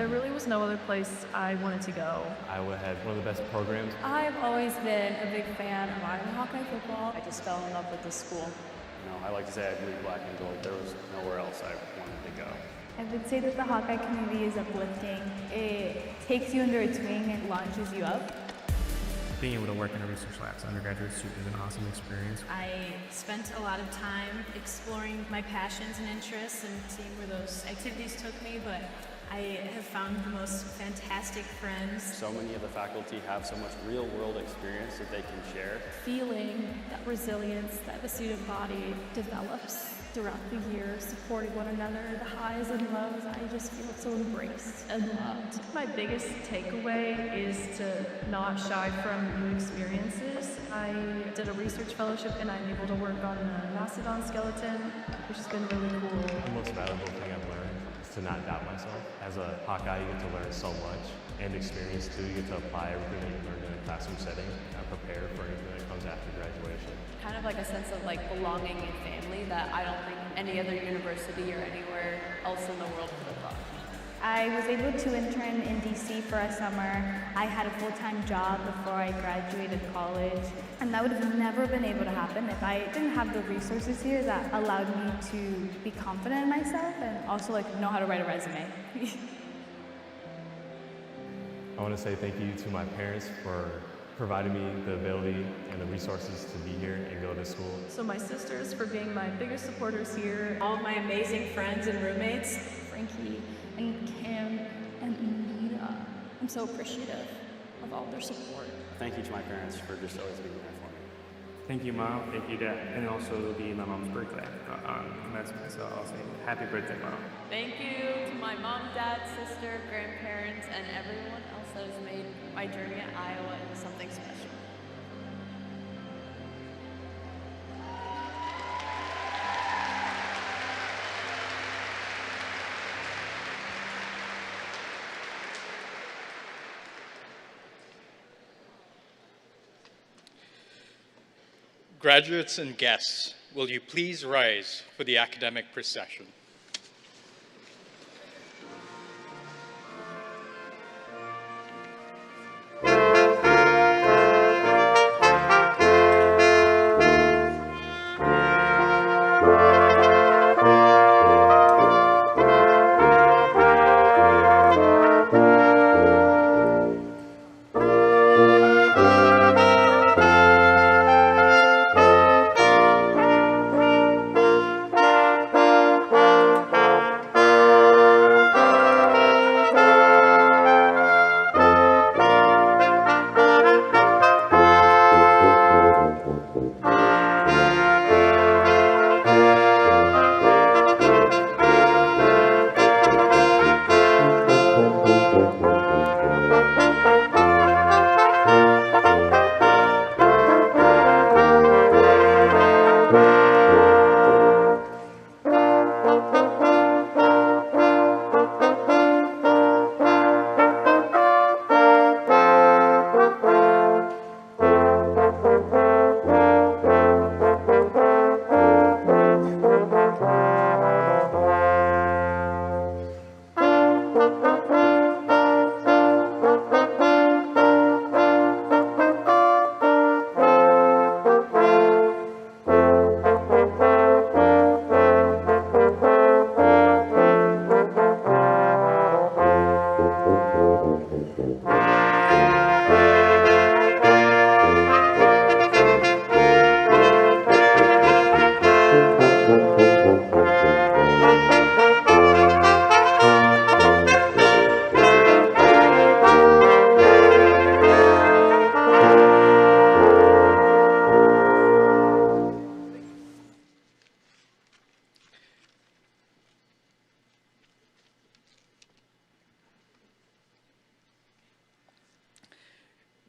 There really was no other place I wanted to go. Iowa had one of the best programs. I've always been a big fan of Iowa Hawkeye football. I just fell in love with the school. You know, I like to say I bleed black and gold. There was nowhere else I wanted to go. I would say that the Hawkeye community is uplifting. It takes you under its wing, it launches you up. Being able to work in a research lab as an undergraduate student is an awesome experience. I spent a lot of time exploring my passions and interests and seeing where those activities took me, but I have found the most fantastic friends. So many of the faculty have so much real-world experience that they can share. Feeling that resilience that the student body develops throughout the year, supporting one another, the highs and lows, I just feel so embraced and loved. My biggest takeaway is to not shy from new experiences. I did a research fellowship and I'm able to work on the mastodon skeleton, which has been really cool. The most valuable thing I've learned is to not doubt myself. As a Hawkeye, you get to learn so much and experience too. You get to apply everything that you learned in a classroom setting and prepare for anything that comes after graduation. Kind of like a sense of like belonging and family that I don't think any other university or anywhere else in the world could have brought me. I was able to intern in DC for a summer. I had a full-time job before I graduated college, and that would have never been able to happen if I didn't have the resources here that allowed me to be confident in myself and also like know how to write a resume. I want to say thank you to my parents for providing me the ability and the resources to be here and go to school. So my sisters for being my biggest supporters here. All of my amazing friends and roommates. Frankie and Kim and Lita. I'm so appreciative of all their support. Thank you to my parents for just always being there for me. Thank you, Mom. Thank you, Dad. And also it'll be my mom's birthday on commencement, so I'll say happy birthday, Mom. Thank you to my mom, dad, sister, grandparents, and everyone else that has made my journey at Iowa into something special. Graduates and guests, will you please rise for the academic procession?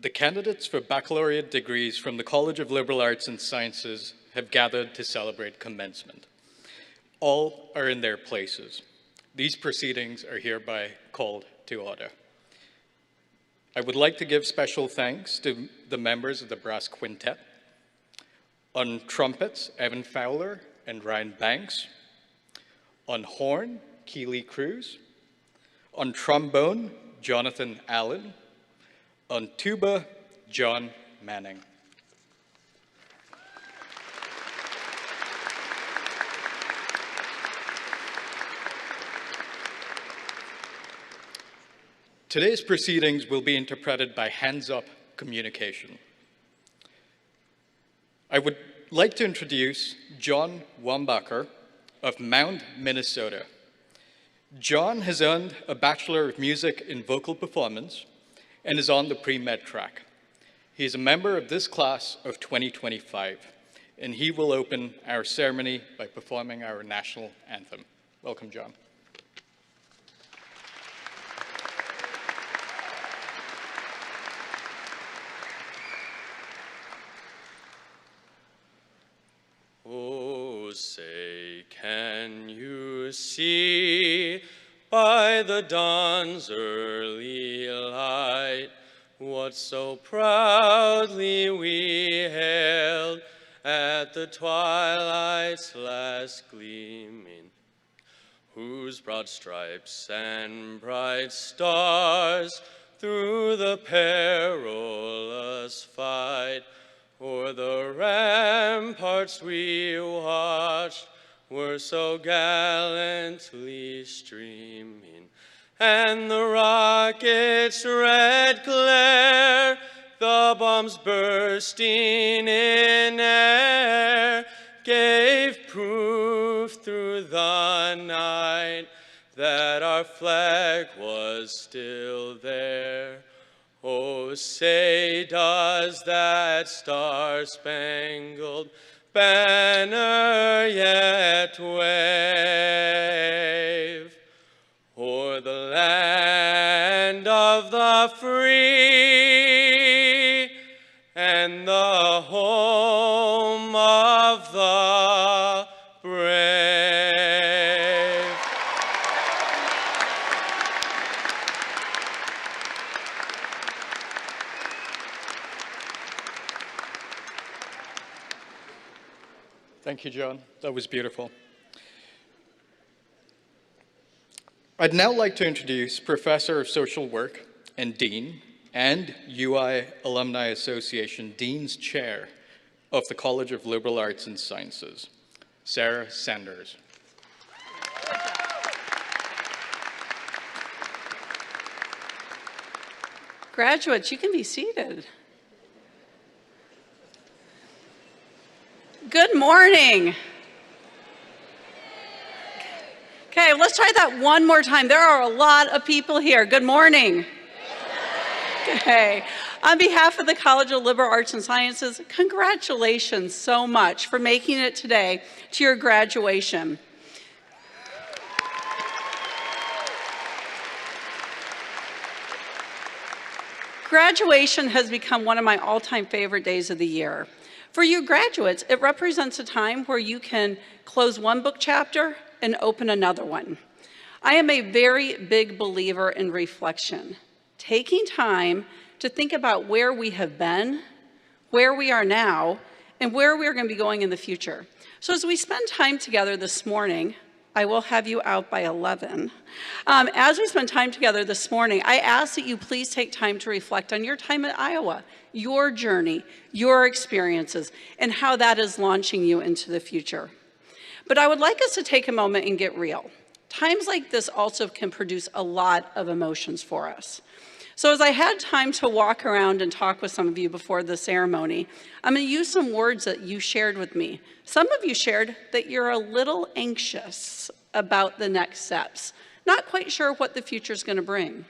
The candidates for baccalaureate degrees from the College of Liberal Arts and Sciences have gathered to celebrate commencement. All are in their places. These proceedings are hereby called to order. I would like to give special thanks to the members of the brass quintet. On trumpets, Evan Fowler and Ryan Banks. On horn, Keely Cruz. On trombone, Jonathan Allen. On tuba, John Manning. Today's proceedings will be interpreted by hands-up communication. I would like to introduce John Wambacher of Mound, Minnesota. John has earned a Bachelor of Music in Vocal Performance and is on the pre-med track. He is a member of this class of 2025, and he will open our ceremony by performing our national anthem. Welcome, John. Oh, say, can you see by the dawn's early light what so proudly we hailed at the twilight's last gleaming, whose broad stripes and bright stars through the perilous fight o'er the ramparts we watched were so gallantly streaming, and the rocket's red glare, the bombs bursting in air, gave proof through the night that our flag was still there. Oh, say, does that star-spangled banner yet wave o'er the land of the free and the home of the brave? Thank you, John. That was beautiful. I'd now like to introduce Professor of Social Work and Dean, and UI Alumni Association Dean's Chair of the College of Liberal Arts and Sciences, Sarah Sanders. Graduates, you can be seated. Good morning. Okay, let's try that one more time. There are a lot of people here. Good morning. Okay. On behalf of the College of Liberal Arts and Sciences, congratulations so much for making it today to your graduation. Graduation has become one of my all-time favorite days of the year. For you graduates, it represents a time where you can close one book chapter and open another one. I am a very big believer in reflection, taking time to think about where we have been, where we are now, and where we're going to be going in the future. So as we spend time together this morning, I will have you out by 11. As we spend time together this morning, I ask that you please take time to reflect on your time at Iowa, your journey, your experiences, and how that is launching you into the future. But I would like us to take a moment and get real. Times like this also can produce a lot of emotions for us. So as I had time to walk around and talk with some of you before the ceremony, I'm going to use some words that you shared with me. Some of you shared that you're a little anxious about the next steps, not quite sure what the future is going to bring.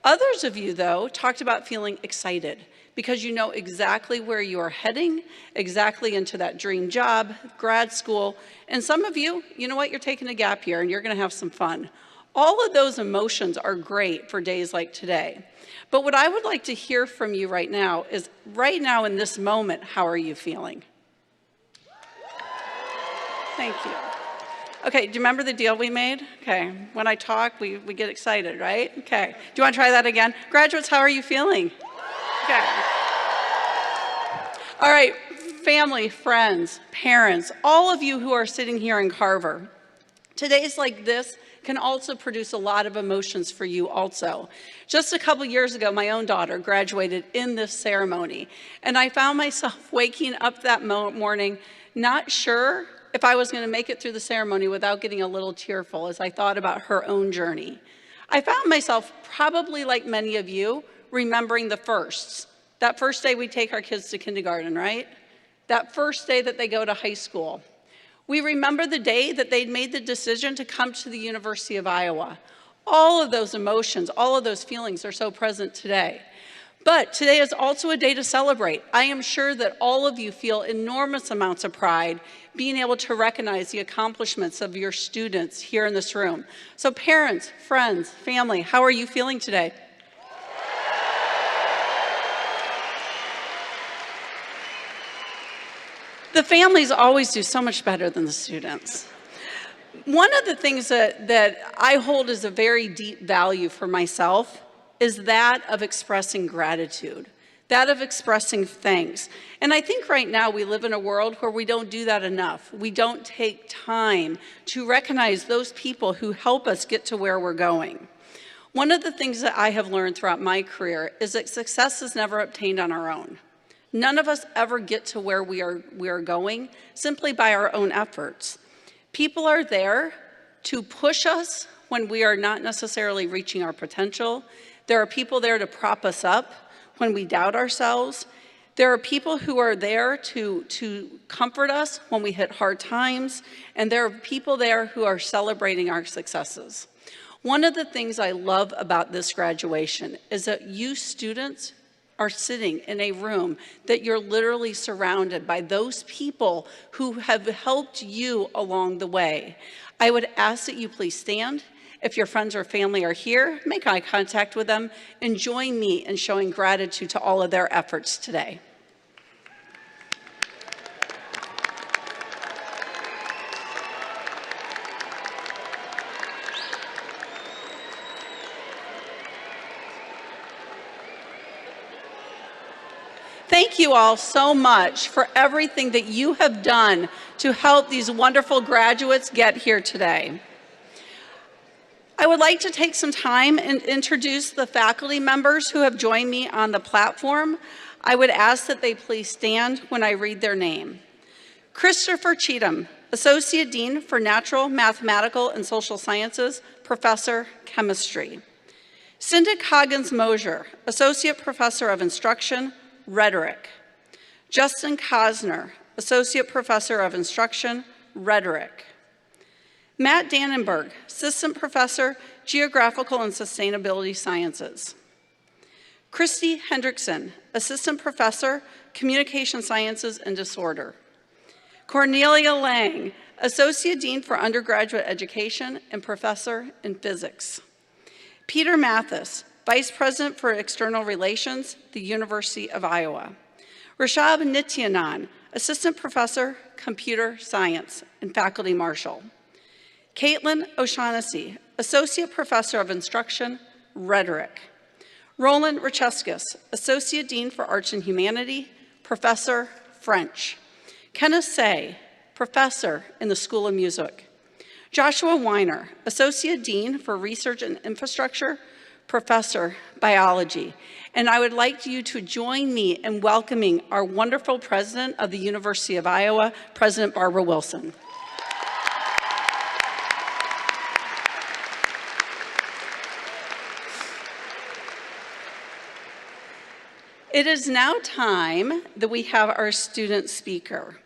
Others of you, though, talked about feeling excited because you know exactly where you are heading, exactly into that dream job, grad school, and some of you, you know what, you're taking a gap year and you're going to have some fun. All of those emotions are great for days like today. But what I would like to hear from you right now is, right now in this moment, how are you feeling? Thank you. Okay, do you remember the deal we made? Okay, when I talk, we get excited, right? Okay, do you want to try that again? Graduates, how are you feeling? Okay. All right, family, friends, parents, all of you who are sitting here in Carver, Days like this can also produce a lot of emotions for you also. Just a couple years ago, my own daughter graduated in this ceremony, and I found myself waking up that morning not sure if I was going to make it through the ceremony without getting a little tearful as I thought about her own journey. I found myself, probably like many of you, remembering the firsts. That first day we take our kids to kindergarten, right? That first day that they go to high school. We remember the day that they'd made the decision to come to the University of Iowa. All of those emotions, all of those feelings are so present today. But today is also a day to celebrate. I am sure that all of you feel enormous amounts of pride being able to recognize the accomplishments of your students here in this room. So parents, friends, family, how are you feeling today? The families always do so much better than the students. One of the things that I hold as a very deep value for myself is that of expressing gratitude, that of expressing thanks. And I think right now we live in a world where we don't do that enough. We don't take time to recognize those people who help us get to where we're going. One of the things that I have learned throughout my career is that success is never obtained on our own. None of us ever get to where we are going simply by our own efforts. People are there to push us when we are not necessarily reaching our potential. There are people there to prop us up when we doubt ourselves. There are people who are there to comfort us when we hit hard times. And there are people there who are celebrating our successes. One of the things I love about this graduation is that you students are sitting in a room that you're literally surrounded by those people who have helped you along the way. I would ask that you please stand. If your friends or family are here, make eye contact with them and join me in showing gratitude to all of their efforts today. Thank you all so much for everything that you have done to help these wonderful graduates get here today. I would like to take some time and introduce the faculty members who have joined me on the platform. I would ask that they please stand when I read their name. Christopher Cheatham, Associate Dean for Natural, Mathematical, and Social Sciences, Professor, Chemistry. Cindy Coggins-Mosier, Associate Professor of Instruction, Rhetoric. Justin Cosner, Associate Professor of Instruction, Rhetoric. Matt Dannenberg, Assistant Professor, Geographical and Sustainability Sciences. Christy Hendrickson, Assistant Professor, Communication Sciences and Disorder. Cornelia Lang, Associate Dean for Undergraduate Education and Professor in Physics. Peter Mathis, Vice President for External Relations, the University of Iowa. Rashab Nityanan, Assistant Professor, Computer Science and Faculty Marshal. Caitlin O'Shaughnessy, Associate Professor of Instruction, Rhetoric. Roland Racheskis, Associate Dean for Arts and Humanity, Professor, French. Kenneth Say, Professor in the School of Music. Joshua Weiner, Associate Dean for Research and Infrastructure, Professor, Biology. And I would like you to join me in welcoming our wonderful President of the University of Iowa, President Barbara Wilson. It is now time that we have our student speaker.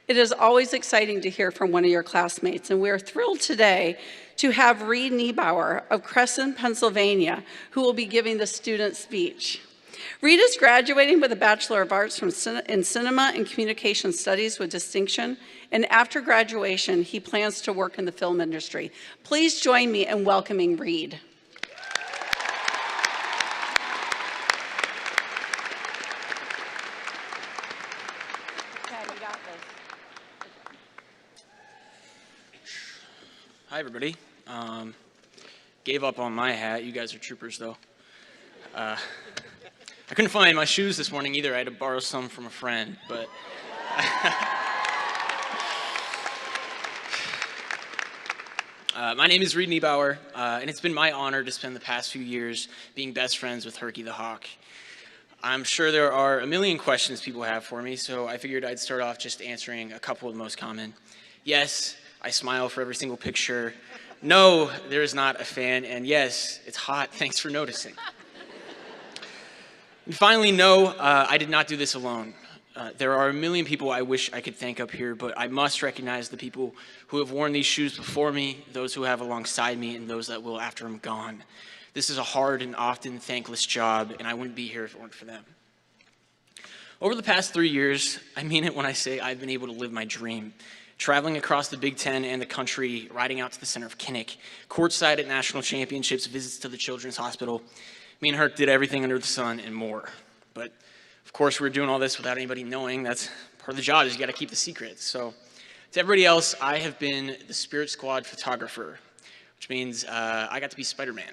It is always exciting to hear from one of your classmates, and we are thrilled today to have Reed Niebauer of Crescent, Pennsylvania, who will be giving the student speech. Reed is graduating with a Bachelor of Arts in Cinema and Communication Studies with distinction, and after graduation, he plans to work in the film industry. Please join me in welcoming Reed. Hi, everybody. Gave up on my hat. You guys are troopers, though. I couldn't find my shoes this morning either. I had to borrow some from a friend, but My name is Reed Niebauer, and it's been my honor to spend the past few years being best friends with Herky the Hawk. I'm sure there are a million questions people have for me, so I figured I'd start off just answering a couple of the most common. Yes, I smile for every single picture. No, there is not a fan, and yes, it's hot. Thanks for noticing. And finally, no, I did not do this alone. There are a million people I wish I could thank up here, but I must recognize the people who have worn these shoes before me, those who have alongside me, and those that will after I'm gone. This is a hard and often thankless job, and I wouldn't be here if it weren't for them. Over the past 3 years, I mean it when I say I've been able to live my dream. Traveling across the Big Ten and the country, riding out to the center of Kinnick, courtside at national championships, visits to the Children's Hospital. Me and Herc did everything under the sun and more. But of course, we were doing all this without anybody knowing. That's part of the job, is you got to keep the secret. So to everybody else, I have been the Spirit Squad photographer, which means I got to be Spider-Man.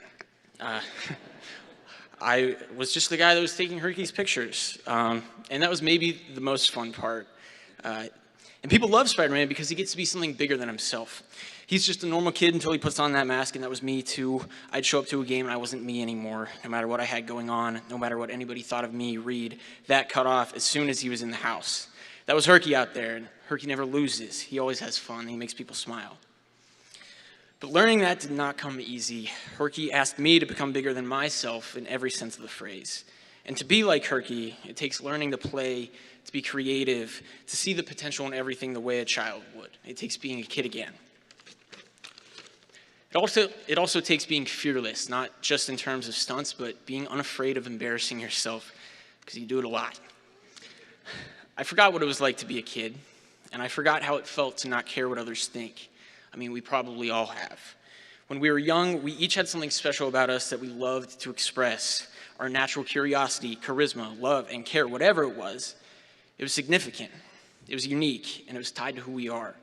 I was just the guy that was taking Herky's pictures, and that was maybe the most fun part. And people love Spider-Man because he gets to be something bigger than himself. He's just a normal kid until he puts on that mask, and that was me too. I'd show up to a game and I wasn't me anymore, no matter what I had going on, no matter what anybody thought of me, Reed. That cut off as soon as he was in the house. That was Herky out there, and Herky never loses. He always has fun. He makes people smile. But learning that did not come easy. Herky asked me to become bigger than myself in every sense of the phrase. And to be like Herky, it takes learning to play, to be creative, to see the potential in everything the way a child would. It takes being a kid again. It also takes being fearless, not just in terms of stunts, but being unafraid of embarrassing yourself, because you do it a lot. I forgot what it was like to be a kid, and I forgot how it felt to not care what others think. I mean, we probably all have. When we were young, we each had something special about us that we loved to express. Our natural curiosity, charisma, love, and care, whatever it was significant, it was unique, and it was tied to who we are.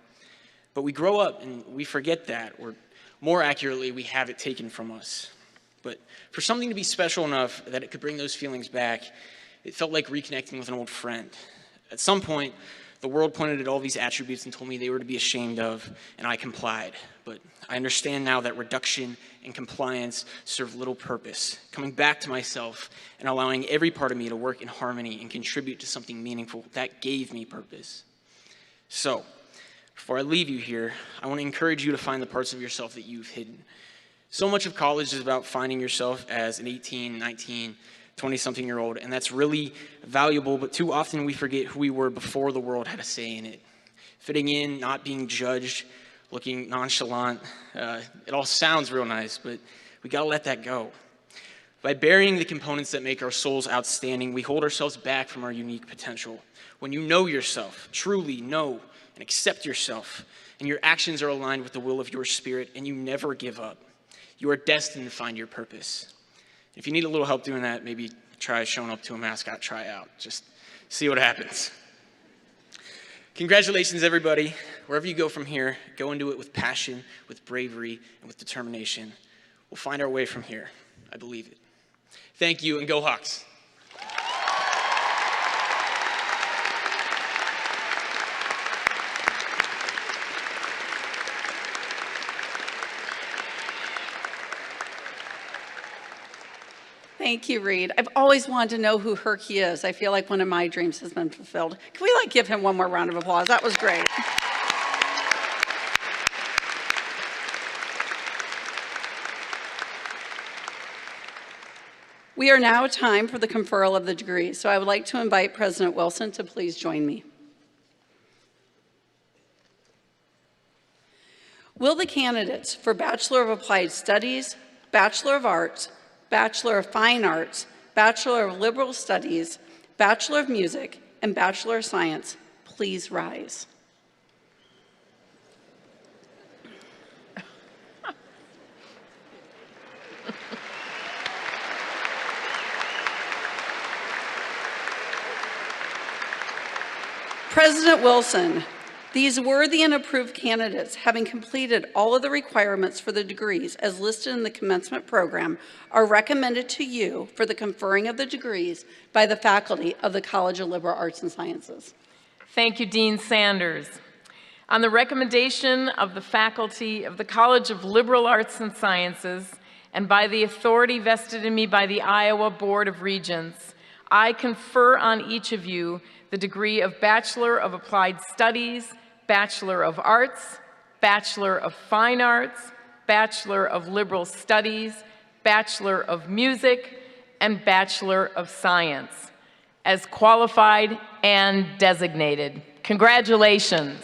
But we grow up and we forget that, or more accurately, we have it taken from us. But for something to be special enough that it could bring those feelings back, it felt like reconnecting with an old friend. At some point, the world pointed at all these attributes and told me they were to be ashamed of, and I complied. But I understand now that reduction and compliance serve little purpose. Coming back to myself and allowing every part of me to work in harmony and contribute to something meaningful, that gave me purpose. So, before I leave you here, I want to encourage you to find the parts of yourself that you've hidden. So much of college is about finding yourself as an 18, 19, 20-something-year-old, and that's really valuable, but too often we forget who we were before the world had a say in it. Fitting in, not being judged, looking nonchalant, it all sounds real nice, but we gotta let that go. By burying the components that make our souls outstanding, we hold ourselves back from our unique potential. When you know yourself, truly know and accept yourself, and your actions are aligned with the will of your spirit, and you never give up, you are destined to find your purpose. If you need a little help doing that, maybe try showing up to a mascot tryout. Just see what happens. Congratulations, everybody. Wherever you go from here, go into it with passion, with bravery, and with determination. We'll find our way from here. I believe it. Thank you, and go Hawks. Thank you, Reed. I've always wanted to know who Herky is. I feel like one of my dreams has been fulfilled. Can we give him one more round of applause? That was great. We are now time for the conferral of the degrees, so I would like to invite President Wilson to please join me. Will the candidates for Bachelor of Applied Studies, Bachelor of Arts, Bachelor of Fine Arts, Bachelor of Liberal Studies, Bachelor of Music, and Bachelor of Science please rise? President Wilson, these worthy and approved candidates, having completed all of the requirements for the degrees as listed in the commencement program, are recommended to you for the conferring of the degrees by the faculty of the College of Liberal Arts and Sciences. Thank you, Dean Sanders. On the recommendation of the faculty of the College of Liberal Arts and Sciences, and by the authority vested in me by the Iowa Board of Regents, I confer on each of you the degree of Bachelor of Applied Studies, Bachelor of Arts, Bachelor of Fine Arts, Bachelor of Liberal Studies, Bachelor of Music, and Bachelor of Science, as qualified and designated. Congratulations.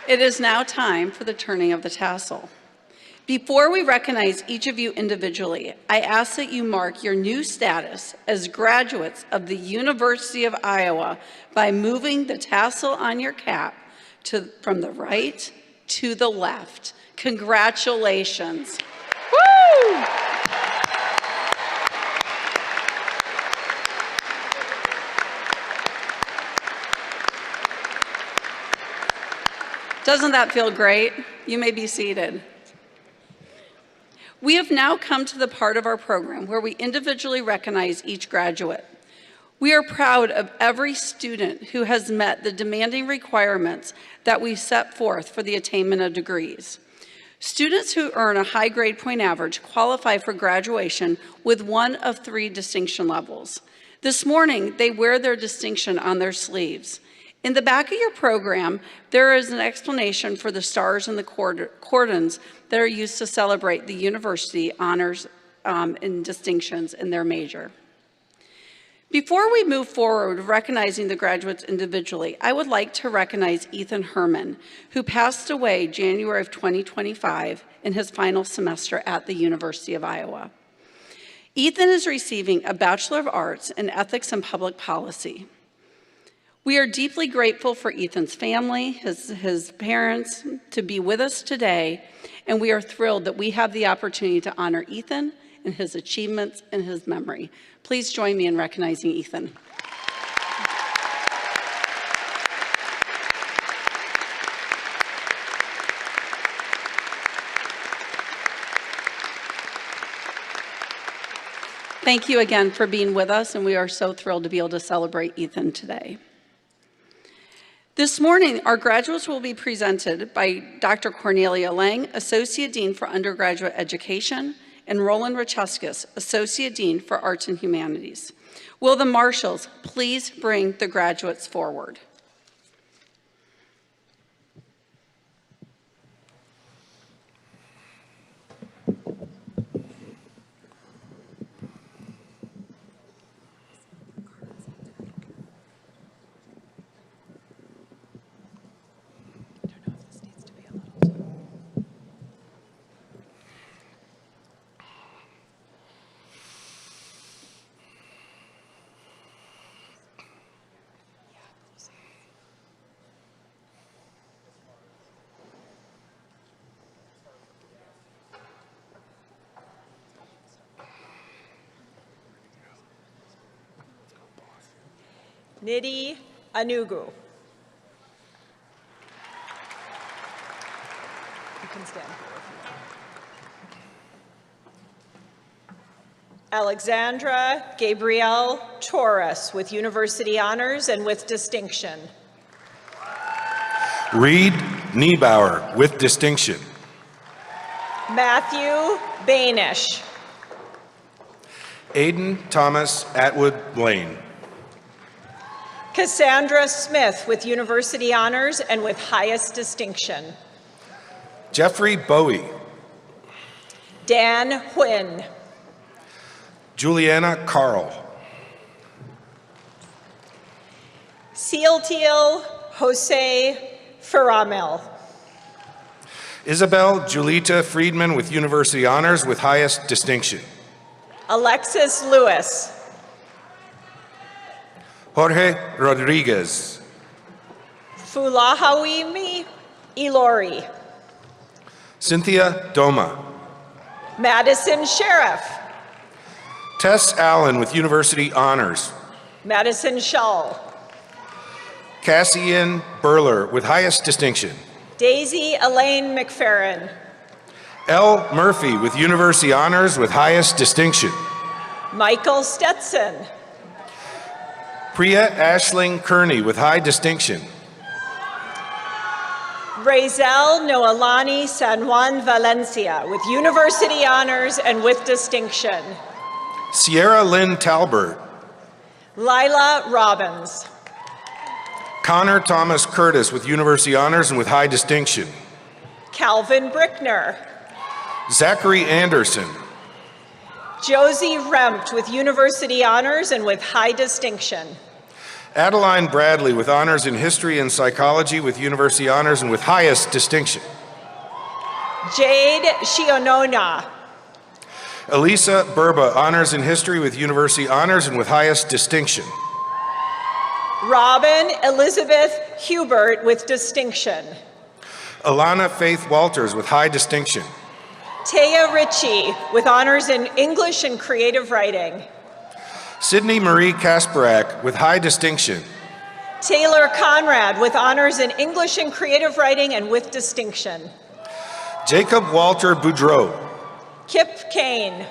It is now time for the turning of the tassel. Before we recognize each of you individually, I ask that you mark your new status as graduates of the University of Iowa by moving the tassel on your cap from the right to the left. Congratulations. Woo! Doesn't that feel great? You may be seated. We have now come to the part of our program where we individually recognize each graduate. We are proud of every student who has met the demanding requirements that we set forth for the attainment of degrees. Students who earn a high grade point average qualify for graduation with one of 3 distinction levels. This morning, they wear their distinction on their sleeves. In the back of your program, there is an explanation for the stars and the cordons that are used to celebrate the university honors and distinctions in their major. Before we move forward recognizing the graduates individually, I would like to recognize Ethan Herman, who passed away January of 2025 in his final semester at the University of Iowa. Ethan is receiving a Bachelor of Arts in Ethics and Public Policy. We are deeply grateful for Ethan's family, his parents, to be with us today, and we are thrilled that we have the opportunity to honor Ethan and his achievements and his memory. Please join me in recognizing Ethan. Thank you again for being with us, and we are so thrilled to be able to celebrate Ethan today. This morning, our graduates will be presented by Dr. Cornelia Lang, Associate Dean for Undergraduate Education, and Roland Racheskas, Associate Dean for Arts and Humanities. Will the marshals please bring the graduates forward? Nidhi Anugu. You can stand here if you want. Alexandra Gabrielle Torres with University Honors and with distinction. Reed Niebauer with distinction. Matthew Bainish. Aiden Thomas Atwood Blaine. Cassandra Smith with University Honors and with highest distinction. Jeffrey Bowie. Dan Huynh. Juliana Carl. Cieltiel Jose Ferramel. Isabel Julita Friedman with University Honors with highest distinction. Alexis Lewis. Jorge Rodriguez. Fulahawimi Ilori. Cynthia Doma. Madison Sheriff. Tess Allen with University Honors. Madison Shull. Cassian Burler with highest distinction. Daisy Elaine McFerrin. L. Murphy with University Honors with highest distinction. Michael Stetson. Priya Ashling Kearney with high distinction. Razel Noelani San Juan Valencia with University Honors and with distinction. Sierra Lynn Talbert. Lila Robbins. Connor Thomas Curtis with University Honors and with high distinction. Calvin Brickner. Zachary Anderson. Josie Rempt with University Honors and with high distinction. Adeline Bradley with honors in history and psychology with University Honors and with highest distinction. Jade Shionona. Elisa Burba, honors in history with University Honors and with highest distinction. Robin Elizabeth Hubert with distinction. Alana Faith Walters with high distinction. Taya Ritchie with honors in English and creative writing. Sydney Marie Kasparak with high distinction. Taylor Conrad with honors in English and creative writing and with distinction. Jacob Walter Boudreau. Kip Kane.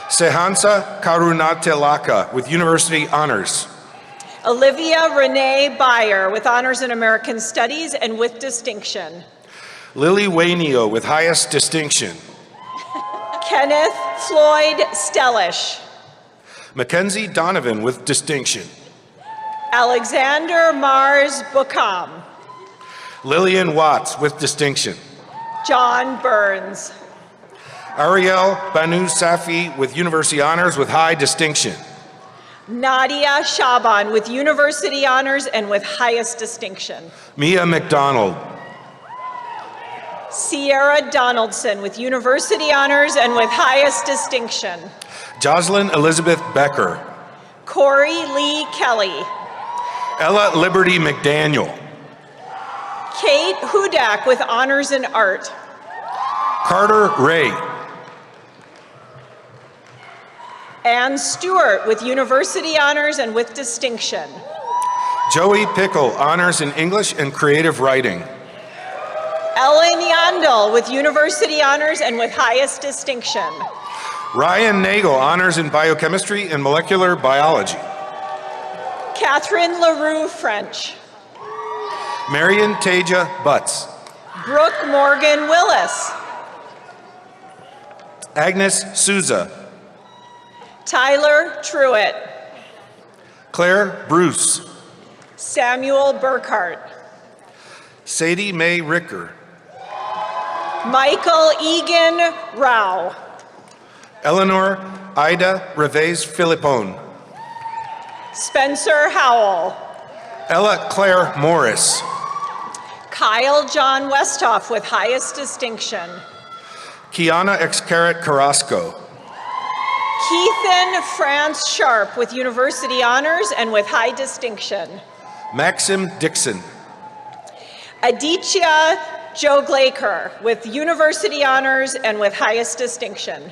Sehansa Karunatelaka with University Honors. Olivia Renee Byer with honors in American Studies and with distinction. Lily Wainio with highest distinction. Kenneth Floyd Stellish. Mackenzie Donovan with distinction. Alexander Mars Bukam. Lillian Watts with distinction. John Burns. Ariel Banu Safi with University Honors with high distinction. Nadia Shaban with University Honors and with highest distinction. Mia McDonald. Sierra Donaldson with University Honors and with highest distinction. Jocelyn Elizabeth Becker. Corey Lee Kelly. Ella Liberty McDaniel. Kate Hudak with honors in art. Carter Ray. Ann Stewart with University Honors and with distinction. Joey Pickle, honors in English and creative writing. Ellen Yandel with University Honors and with highest distinction. Ryan Nagel, honors in biochemistry and molecular biology. Catherine LaRue French. Marion Taja Butts. Brooke Morgan Willis. Agnes Souza. Tyler Truitt. Claire Bruce. Samuel Burkhart. Sadie Mae Ricker. Michael Egan Rao. Eleanor Ida Reves Philippone. Spencer Howell. Ella Claire Morris. Kyle John Westhoff with highest distinction. Kiana Xcaret Carrasco. Keithan France Sharp with University Honors and with high distinction. Maxim Dixon. Aditya Joe Glaker with University Honors and with highest distinction.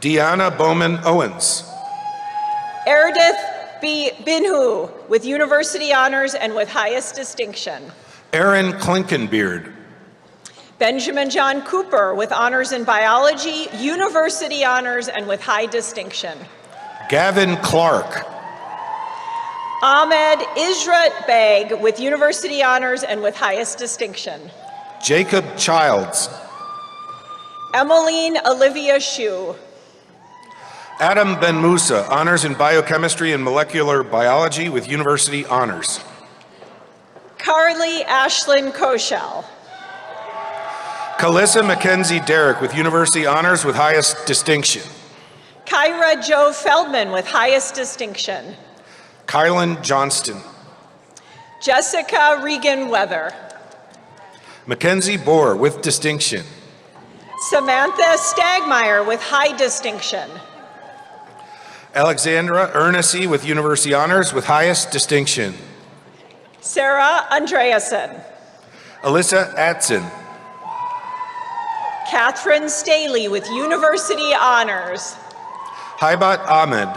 Deanna Bowman Owens. Erdith B. Binhu with University Honors and with highest distinction. Aaron Klinkenbeard. Benjamin John Cooper with honors in biology, University Honors and with high distinction. Gavin Clark. Ahmed Israt Beg with University Honors and with highest distinction. Jacob Childs. Emmeline Olivia Shue. Adam Ben Musa, honors in biochemistry and molecular biology with University Honors. Carly Ashlyn Koshel. Calissa Mackenzie Derrick with University Honors with highest distinction. Kyra Joe Feldman with highest distinction. Kylan Johnston. Jessica Regan Weather. Mackenzie Bohr with distinction. Samantha Stagmeyer with high distinction. Alexandra Ernessy with University Honors with highest distinction. Sarah Andreasen. Alyssa Atson. Catherine Staley with University Honors. Haibat Ahmed.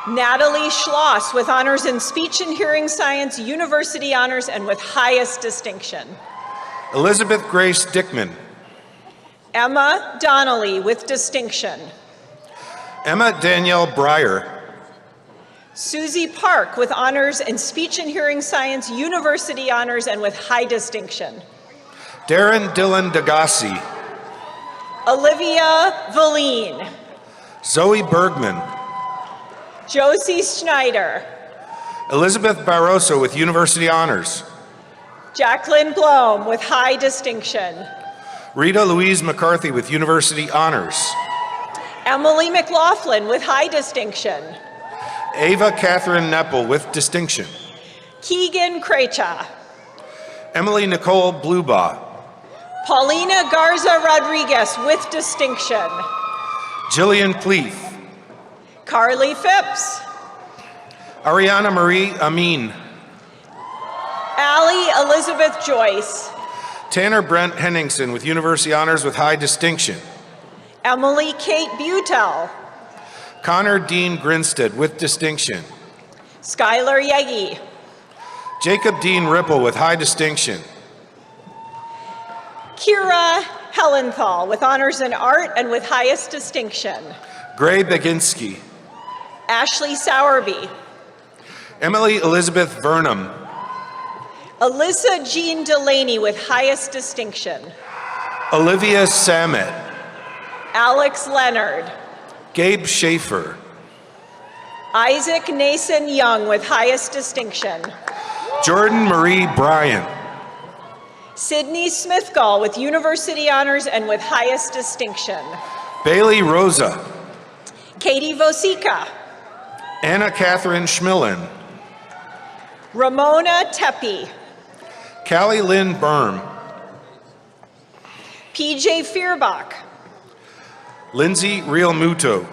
Natalie Schloss with honors in speech and hearing science, University Honors and with highest distinction. Elizabeth Grace Dickman. Emma Donnelly with distinction. Emma Danielle Breyer. Susie Park with honors in speech and hearing science, university honors, and with high distinction. Darren Dillon Degassi. Olivia Valine. Zoe Bergman. Josie Schneider. Elizabeth Barroso with university honors. Jacqueline Blome with high distinction. Rita Louise McCarthy with university honors. Emily McLaughlin with high distinction. Ava Catherine Neppel with distinction. Keegan Krecha. Emily Nicole Blubaugh. Paulina Garza Rodriguez with distinction. Jillian Pleath. Carly Phipps. Ariana Marie Amin. Allie Elizabeth Joyce. Tanner Brent Henningsen with university honors with high distinction. Emily Kate Butel. Connor Dean Grinstead with distinction. Skylar Yegi. Jacob Dean Ripple with high distinction. Kira Helenthal with honors in art and with highest distinction. Gray Beginski. Ashley Sowerby. Emily Elizabeth Vernum. Alyssa Jean Delaney with highest distinction. Olivia Samet. Alex Leonard. Gabe Schaefer. Isaac Nason Young with highest distinction. Jordan Marie Bryant. Sydney Smithgall with university honors and with highest distinction. Bailey Rosa. Katie Vosica. Anna Catherine Schmillen. Ramona Tepe. Callie Lynn Berm. PJ Fearbach. Lindsay Real Muto.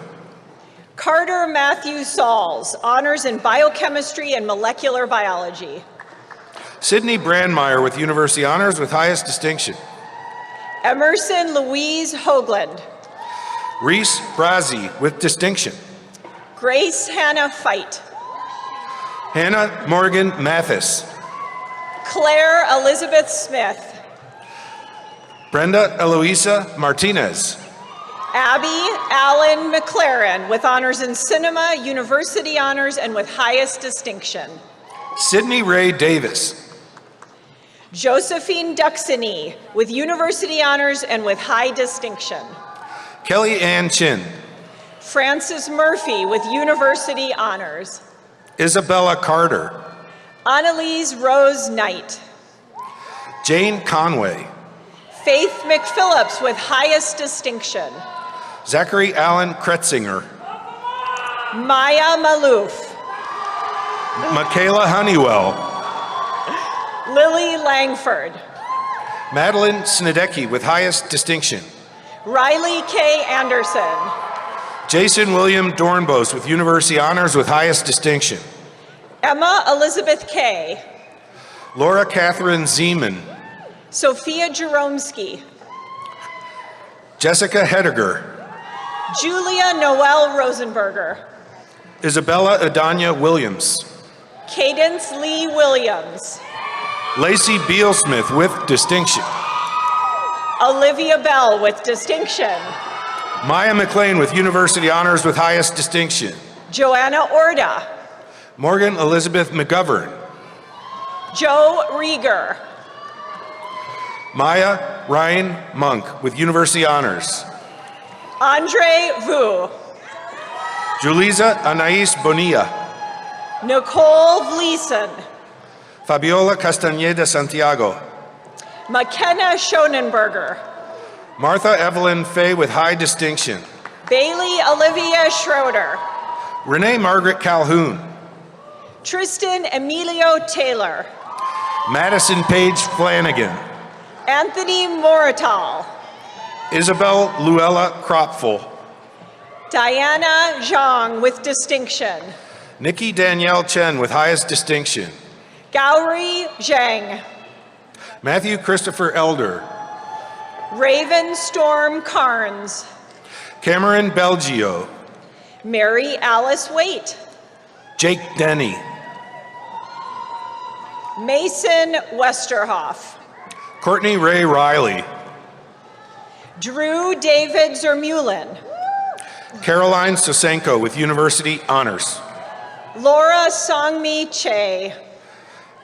Carter Matthew Sauls, honors in biochemistry and molecular biology. Sydney Brandmeier with university honors with highest distinction. Emerson Louise Hoagland. Reese Brazzi with distinction. Grace Hannah Fight. Hannah Morgan Mathis. Claire Elizabeth Smith. Brenda Eloisa Martinez. Abby Allen McLaren with honors in cinema, university honors, and with highest distinction. Sydney Ray Davis. Josephine Duxany with university honors and with high distinction. Kelly Ann Chin. Frances Murphy with university honors. Isabella Carter. Annalise Rose Knight. Jane Conway. Faith McPhillips with highest distinction. Zachary Allen Kretzinger. Maya Malouf. Michaela Honeywell. Lily Langford. Madeline Snedecki with highest distinction. Riley K. Anderson. Jason William Dornbos with university honors with highest distinction. Emma Elizabeth Kay. Laura Catherine Zeman. Sophia Jaromsky. Jessica Hediger. Julia Noel Rosenberger. Isabella Adanya Williams. Cadence Lee Williams. Lacey Bealsmith with distinction. Olivia Bell with distinction. Maya McLean with university honors with highest distinction. Joanna Orda. Morgan Elizabeth McGovern. Joe Rieger. Maya Ryan Monk with university honors. Andre Vu. Julisa Anais Bonilla. Nicole Vleeson. Fabiola Castañeda Santiago. McKenna Schonenberger. Martha Evelyn Fay with high distinction. Bailey Olivia Schroeder. Renee Margaret Calhoun. Tristan Emilio Taylor. Madison Page Flanagan. Anthony Morital. Isabel Luella Cropful. Diana Zhang with distinction. Nikki Danielle Chen with highest distinction. Gauri Zhang. Matthew Christopher Elder. Raven Storm Carnes. Cameron Belgio. Mary Alice Waite. Jake Denny. Mason Westerhoff. Courtney Ray Riley. Drew David Zermulin. Caroline Sosenko with University Honors. Laura Songmi Che.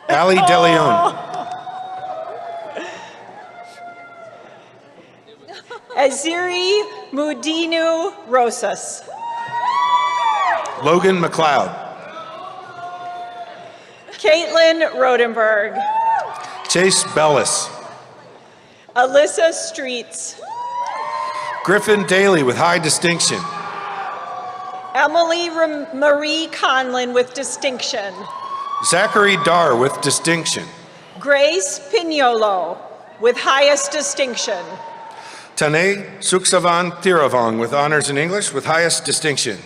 Ali DeLeon. Aziri Mudinu Rosas. Logan McLeod. Caitlin Rodenberg. Chase Bellis. Alyssa Streets. Griffin Daly with high distinction. Emily Marie Conlin with distinction. Zachary Dar with distinction. Grace Pignolo with highest distinction. Tane Suksavan Tiravong with honors in English with highest distinction.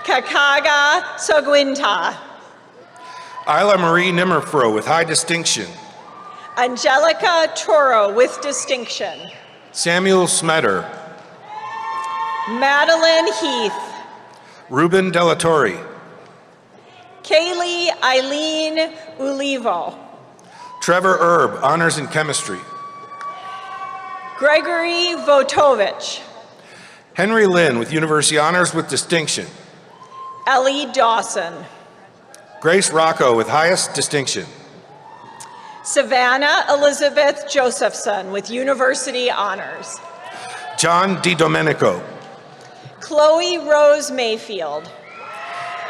Kakaga Sogwinta. Isla Marie Nimmerfro with high distinction. Angelica Toro with distinction. Samuel Smetter. Madeline Heath. Ruben Delatorre. Kaylee Eileen Ulivo. Trevor Erb, honors in chemistry. Gregory Votovich. Henry Lynn with university honors with distinction. Ellie Dawson. Grace Rocco with highest distinction. Savannah Elizabeth Josephson with university honors. John DiDomenico. Chloe Rose Mayfield.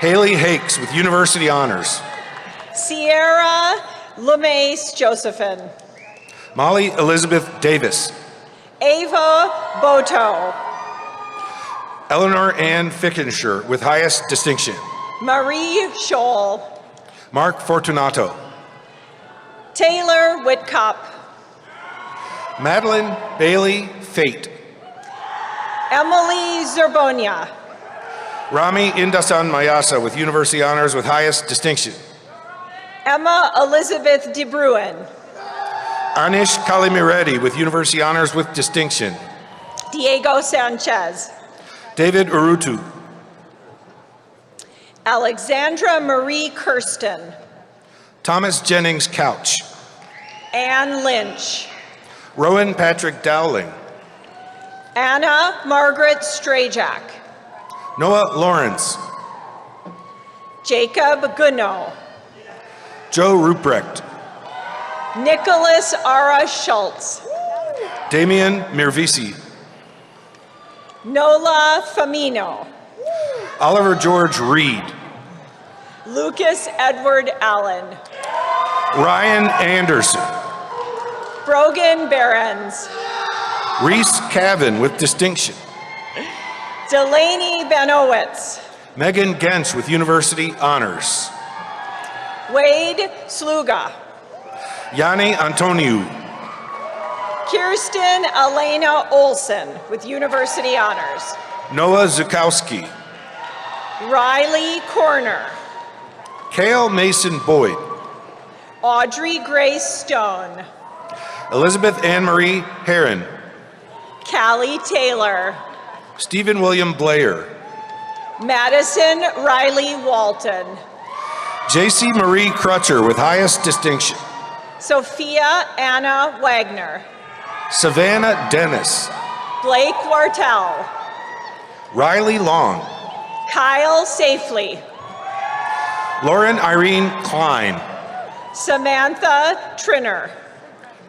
Haley Hakes with university honors. Sierra LeMace Josephine. Molly Elizabeth Davis. Ava Boto. Eleanor Ann Fickenshire with highest distinction. Marie Scholl. Mark Fortunato. Taylor Whitcup. Madeline Bailey Fate. Emily Zerbonia. Rami Indasan Mayasa with university honors with highest distinction. Emma Elizabeth De Bruin. Anish Kalimireddy with university honors with distinction. Diego Sanchez. David Urutu. Alexandra Marie Kirsten. Thomas Jennings Couch. Ann Lynch. Rowan Patrick Dowling. Anna Margaret Strajak. Noah Lawrence. Jacob Gounod. Joe Ruprecht. Nicholas Ara Schultz. Damian Mirvisi. Nola Famino. Oliver George Reed. Lucas Edward Allen. Ryan Anderson. Brogan Behrens. Reese Cavan with distinction. Delaney Benowitz. Megan Gensch with university honors. Wade Sluga. Yanni Antoniou. Kirsten Elena Olson with university honors. Noah Zukowski. Riley Corner. Kale Mason Boyd. Audrey Grace Stone. Elizabeth Anne-Marie Heron. Callie Taylor. Stephen William Blair. Madison Riley Walton. J.C. Marie Crutcher with highest distinction. Sophia Anna Wagner. Savannah Dennis. Blake Wartell. Riley Long. Kyle Safely. Lauren Irene Klein. Samantha Trinner.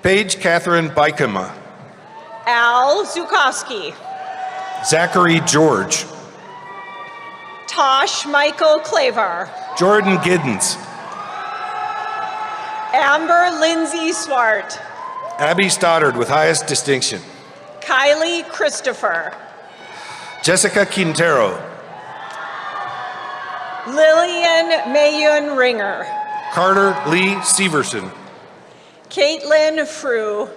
Paige Catherine Bykema. Al Zukowski. Zachary George. Tosh Michael Clavar. Jordan Giddens. Amber Lindsay Swart. Abby Stoddard with highest distinction. Kylie Christopher. Jessica Quintero. Lillian Mayun Ringer. Carter Lee Severson. Caitlin Frew.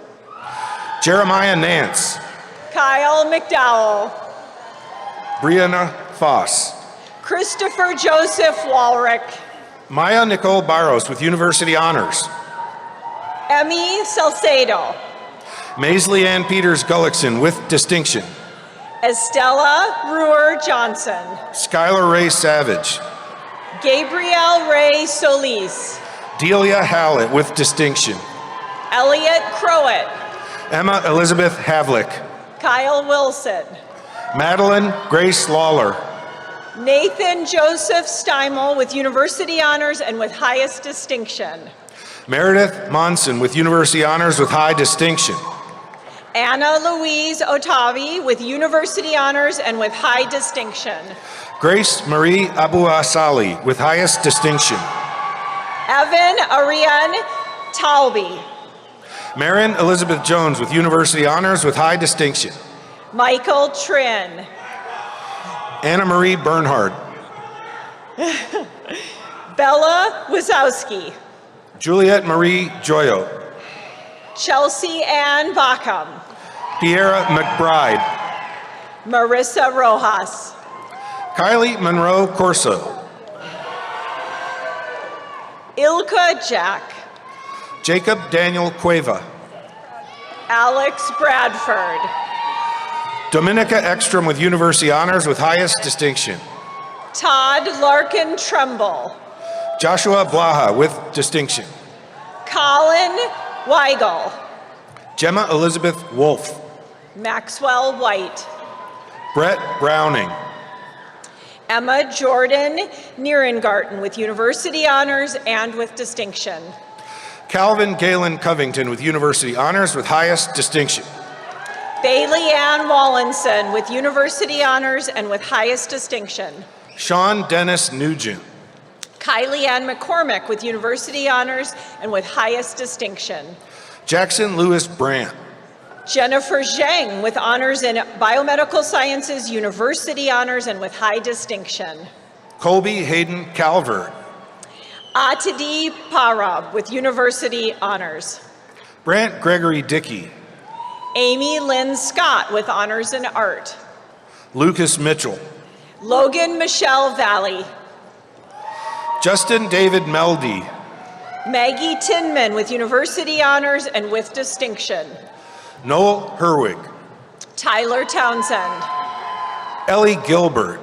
Jeremiah Nance. Kyle McDowell. Brianna Foss. Christopher Joseph Walrick. Maya Nicole Barros with university honors. Emmy Salcedo. Maisley Ann Peters Gullickson with distinction. Estella Brewer Johnson. Skylar Ray Savage. Gabrielle Ray Solis. Delia Hallett with distinction. Elliot Crowett. Emma Elizabeth Havlick. Kyle Wilson. Madeline Grace Lawler. Nathan Joseph Steimel with University Honors and with highest distinction. Meredith Monson with University Honors with high distinction. Anna Louise Otavi with University Honors and with high distinction. Grace Marie Abu Asali with highest distinction. Evan Ariane Talby. Marin Elizabeth Jones with University Honors with high distinction. Michael Trin. Anna Marie Bernhard. Bella Wazowski. Juliet Marie Joyo. Chelsea Ann Backham. Piera McBride. Marissa Rojas. Kylie Monroe Corso. Ilka Jack. Jacob Daniel Cueva. Alex Bradford. Dominica Ekstrom with University Honors with highest distinction. Todd Larkin Trumbull. Joshua Blaha with distinction. Colin Weigel. Gemma Elizabeth Wolf. Maxwell White. Brett Browning. Emma Jordan Nierengarten with University Honors and with distinction. Calvin Galen Covington with University Honors with highest distinction. Bailey Ann Wallinson with University Honors and with highest distinction. Sean Dennis Nugent. Kylie Ann McCormick with University Honors and with highest distinction. Jackson Lewis Brandt. Jennifer Zhang with honors in biomedical sciences, University Honors and with high distinction. Colby Hayden Calvert. Atadi Parab with University Honors. Brant Gregory Dickey. Amy Lynn Scott with honors in art. Lucas Mitchell. Logan Michelle Valley. Justin David Meldy. Maggie Tinman with University Honors and with distinction. Noel Herwig. Tyler Townsend. Ellie Gilbert.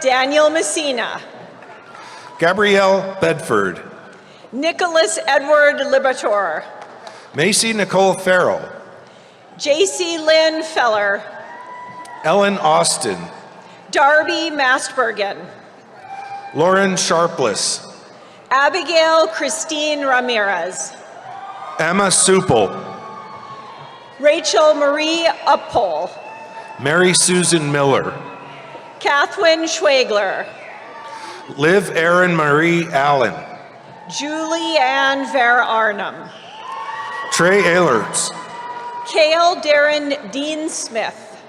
Daniel Messina. Gabrielle Bedford. Nicholas Edward Libator. Macy Nicole Farrell. JC Lynn Feller. Ellen Austin. Darby Mastbergen. Lauren Sharpless. Abigail Christine Ramirez. Emma Supple. Rachel Marie Uppole. Mary Susan Miller. Catherine Schwegler. Liv Erin Marie Allen. Julie Ann Ver Arnhem. Trey Ehlertz. Cale Darren Dean Smith.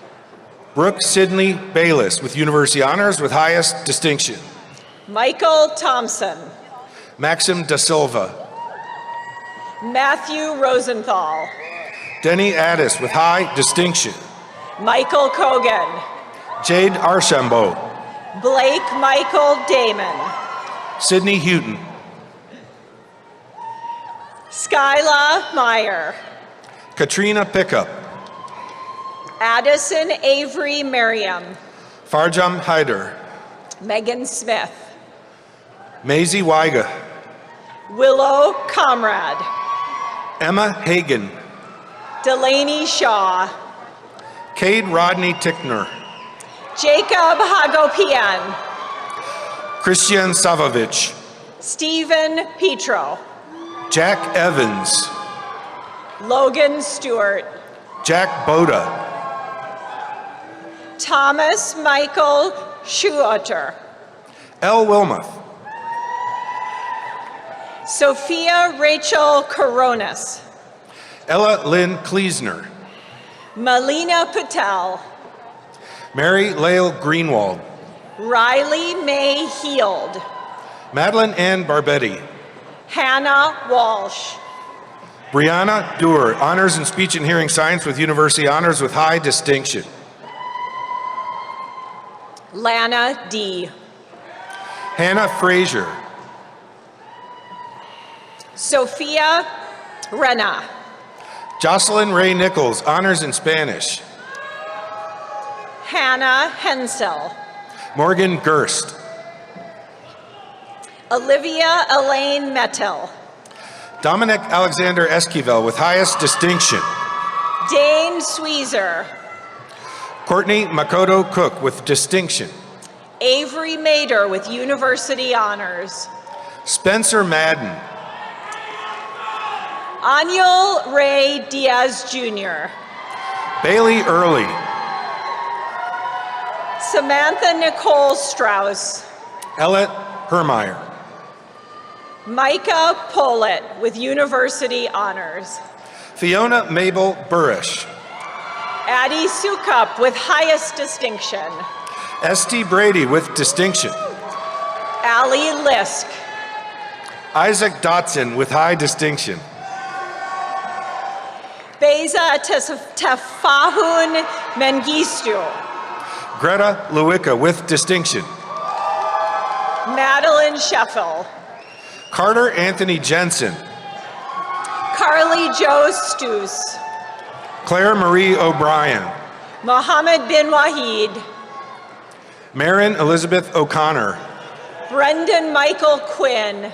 Brooke Sidney Bayless with University Honors with highest distinction. Michael Thompson. Maxim Da Silva. Matthew Rosenthal. Denny Addis with high distinction. Michael Kogan. Jade Archambault. Blake Michael Damon. Sydney Houghton. Skyla Meyer. Katrina Pickup. Addison Avery Merriam. Farjam Hyder. Megan Smith. Maisie Weiga. Willow Comrade. Emma Hagan. Delaney Shaw. Cade Rodney Tickner. Jacob Hagopian. Christian Savovich. Stephen Petro. Jack Evans. Logan Stewart. Jack Boda. Thomas Michael Schuotter. Elle Wilmoth. Sophia Rachel Coronas. Ella Lynn Kleesner. Melina Patel. Mary Lael Greenwald. Riley May Heald. Madeline Ann Barbetti. Hannah Walsh. Brianna Dewar, Honors in Speech and Hearing Science with University Honors with high distinction. Lana D. Hannah Frazier. Sophia Rena. Jocelyn Ray Nichols, Honors in Spanish. Hannah Hensel. Morgan Gerst. Olivia Elaine Mettel. Dominic Alexander Esquivel with highest distinction. Dane Sweezer. Courtney Makoto Cook with distinction. Avery Mader with University Honors. Spencer Madden. Anil Ray Diaz Jr. Bailey Early. Samantha Nicole Strauss. Ellett Hermeyer. Micah Pollitt with University Honors. Fiona Mabel Burrish. Addie Sukup with highest distinction. Esty Brady with distinction. Allie Lisk. Isaac Dotson with high distinction. Beza Tefahun Mengistu. Greta Lewicka with distinction. Madeline Sheffel. Carter Anthony Jensen. Carly Jo Stoos. Claire Marie O'Brien. Mohammed bin Wahid. Marin Elizabeth O'Connor. Brendan Michael Quinn.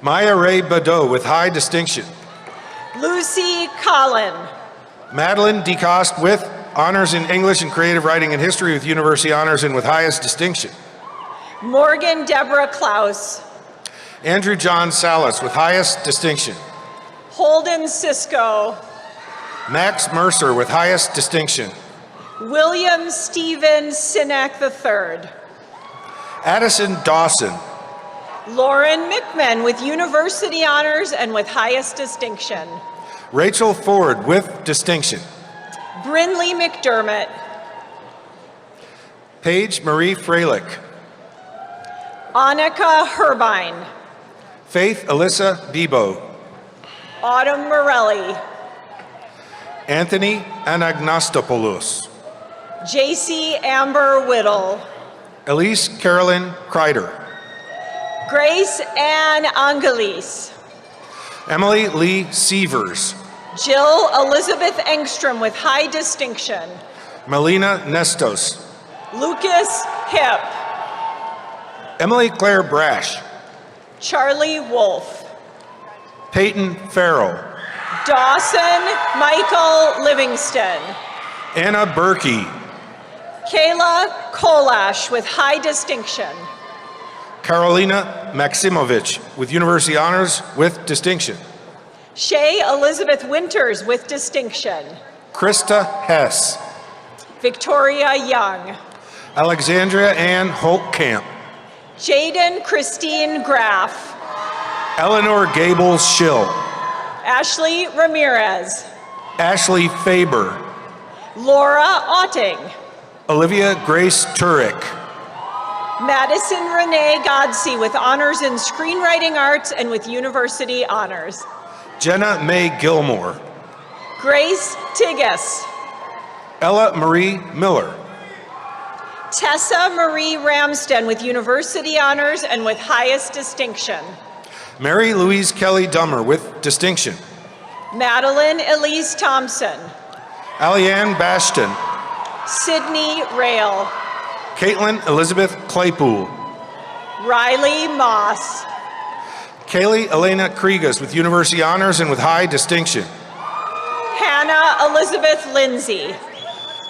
Maya Ray Badeau with high distinction. Lucy Collin. Madeline DeCoste with honors in English and creative writing and history with university honors and with highest distinction. Morgan Deborah Klaus. Andrew John Salas with highest distinction. Holden Cisco. Max Mercer with highest distinction. William Stephen Sinek III. Addison Dawson. Lauren Mickman with University Honors and with highest distinction. Rachel Ford with distinction. Brinley McDermott. Paige Marie Freilich. Annika Herbine. Faith Alyssa Bebo. Autumn Morelli. Anthony Anagnostopoulos. JC Amber Whittle. Elise Carolyn Kreider. Grace Ann Angelis. Emily Lee Sievers. Jill Elizabeth Engstrom with high distinction. Melina Nestos. Lucas Hip. Emily Claire Brash. Charlie Wolf. Peyton Farrell. Dawson Michael Livingston. Anna Berkey. Kayla Kolash with high distinction. Carolina Maximovich with university honors with distinction. Shay Elizabeth Winters with distinction. Krista Hess. Victoria Young. Alexandria Ann Holtkamp. Jaden Christine Graff. Eleanor Gables Schill. Ashley Ramirez. Ashley Faber. Laura Otting. Olivia Grace Turek. Madison Renee Godsey with honors in screenwriting arts and with university honors. Jenna Mae Gilmore. Grace Tigas. Ella Marie Miller. Tessa Marie Ramsden with university honors and with highest distinction. Mary Louise Kelly Dummer with distinction. Madeline Elise Thompson. Alianne Baston. Sydney Rail. Caitlin Elizabeth Claypool. Riley Moss. Kaylee Elena Kriegas with university honors and with high distinction. Hannah Elizabeth Lindsay.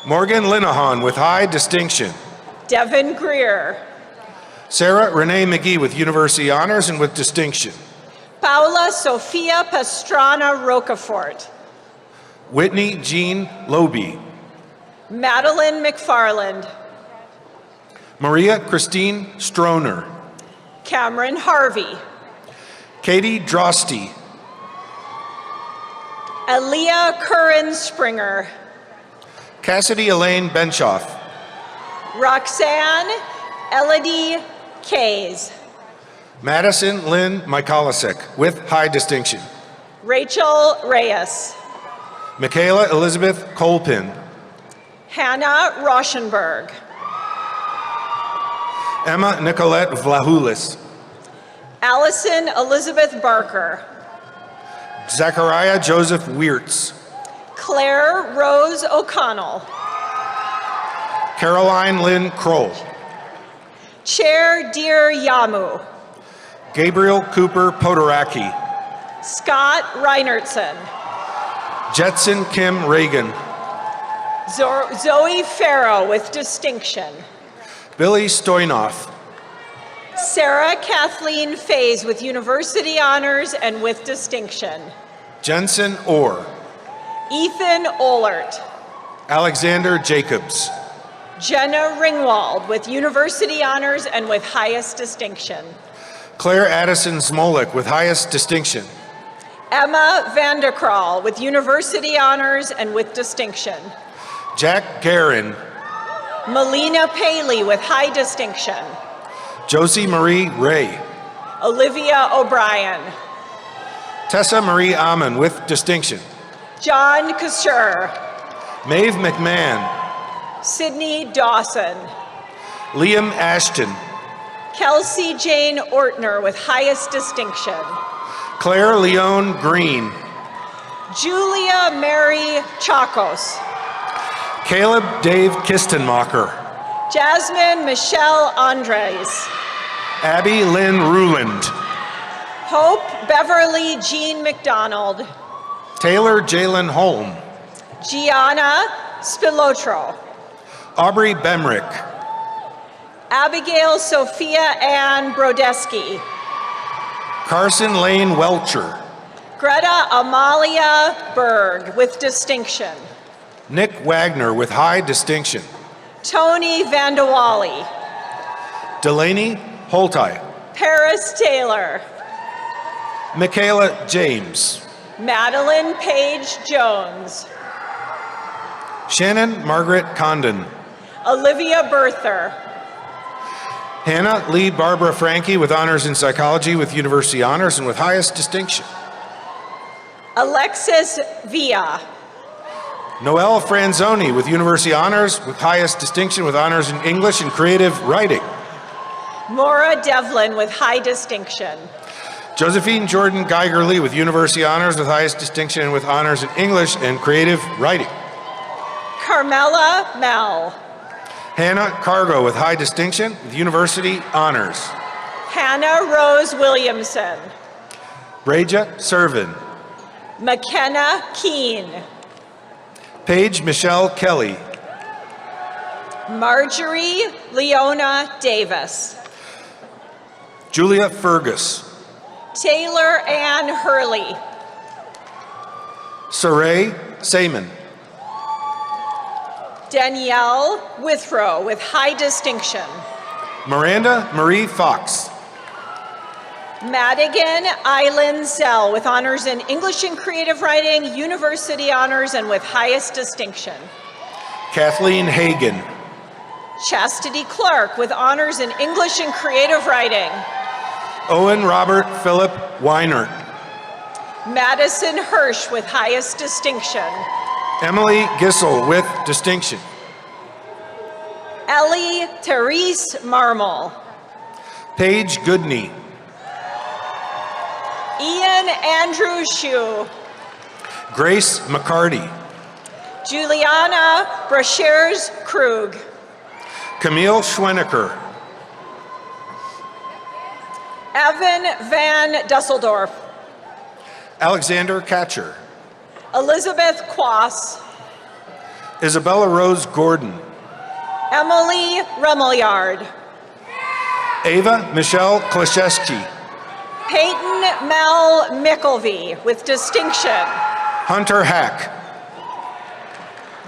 Morgan Linehan with high distinction. Devin Greer. Sarah Renee McGee with university honors and with distinction. Paula Sofia Pastrana Rocafort. Whitney Jean Loby. Madeline McFarland. Maria Christine Stroner. Cameron Harvey. Katie Drosty. Aaliyah Curran Springer. Cassidy Elaine Benchoff. Roxanne Elodie Kays. Madison Lynn Mikolasek with high distinction. Rachel Reyes. Michaela Elizabeth Colpin. Hannah Rauschenberg. Emma Nicolette Vlahoulis. Allison Elizabeth Barker. Zachariah Joseph Weirtz. Claire Rose O'Connell. Caroline Lynn Kroll. Chair Dear Yamu. Gabriel Cooper Podoraki. Scott Reinertson. Jetson Kim Reagan. Zoe Farrow with distinction. Billy Stoynoff. Sarah Kathleen Fays with university honors and with distinction. Jensen Orr. Ethan Ohlert. Alexander Jacobs. Jenna Ringwald with university honors and with highest distinction. Claire Addison Smolik with highest distinction. Emma Vanderkraal with university honors and with distinction. Jack Guerin. Melina Paley with high distinction. Josie Marie Ray. Olivia O'Brien. Tessa Marie Amon with distinction. John Kasher. Maeve McMahon. Sydney Dawson. Liam Ashton. Kelsey Jane Ortner with highest distinction. Claire Leone Green. Julia Mary Chacos. Caleb Dave Kistenmacher. Jasmine Michelle Andres. Abby Lynn Ruland. Hope Beverly Jean McDonald. Taylor Jalen Holm. Gianna Spilotro. Aubrey Bemrick. Abigail Sophia Ann Brodeski. Carson Lane Welcher. Greta Amalia Berg with distinction. Nick Wagner with high distinction. Tony Vandewally. Delaney Holtai. Paris Taylor. Michaela James. Madeline Page Jones. Shannon Margaret Condon. Olivia Berther. Hannah Lee Barbara Frankie with honors in psychology with university honors and with highest distinction. Alexis Villa. Noelle Franzoni with university honors with highest distinction with honors in English and creative writing. Maura Devlin with high distinction. Josephine Jordan Geigerly with university honors with highest distinction and with honors in English and creative writing. Carmela Mel. Hannah Cargo with high distinction with university honors. Hannah Rose Williamson. Breja Servin. McKenna Keene. Paige Michelle Kelly. Marjorie Leona Davis. Julia Fergus. Taylor Ann Hurley. Saray Seaman. Danielle Withrow with high distinction. Miranda Marie Fox. Madigan Eileen Zell with honors in English and creative writing, university honors, and with highest distinction. Kathleen Hagan. Chastity Clark with honors in English and creative writing. Owen Robert Philip Weinert. Madison Hirsch with highest distinction. Emily Gissel with distinction. Ellie Therese Marmol. Paige Goodney. Ian Andrew Shue. Grace McCarty. Juliana Brashers Krug. Camille Schweneker. Evan Van Dusseldorf. Alexander Katcher. Elizabeth Quass. Isabella Rose Gordon. Emily Rumelyard. Ava Michelle Klashewski. Peyton Mel Mickelvey with distinction. Hunter Hack.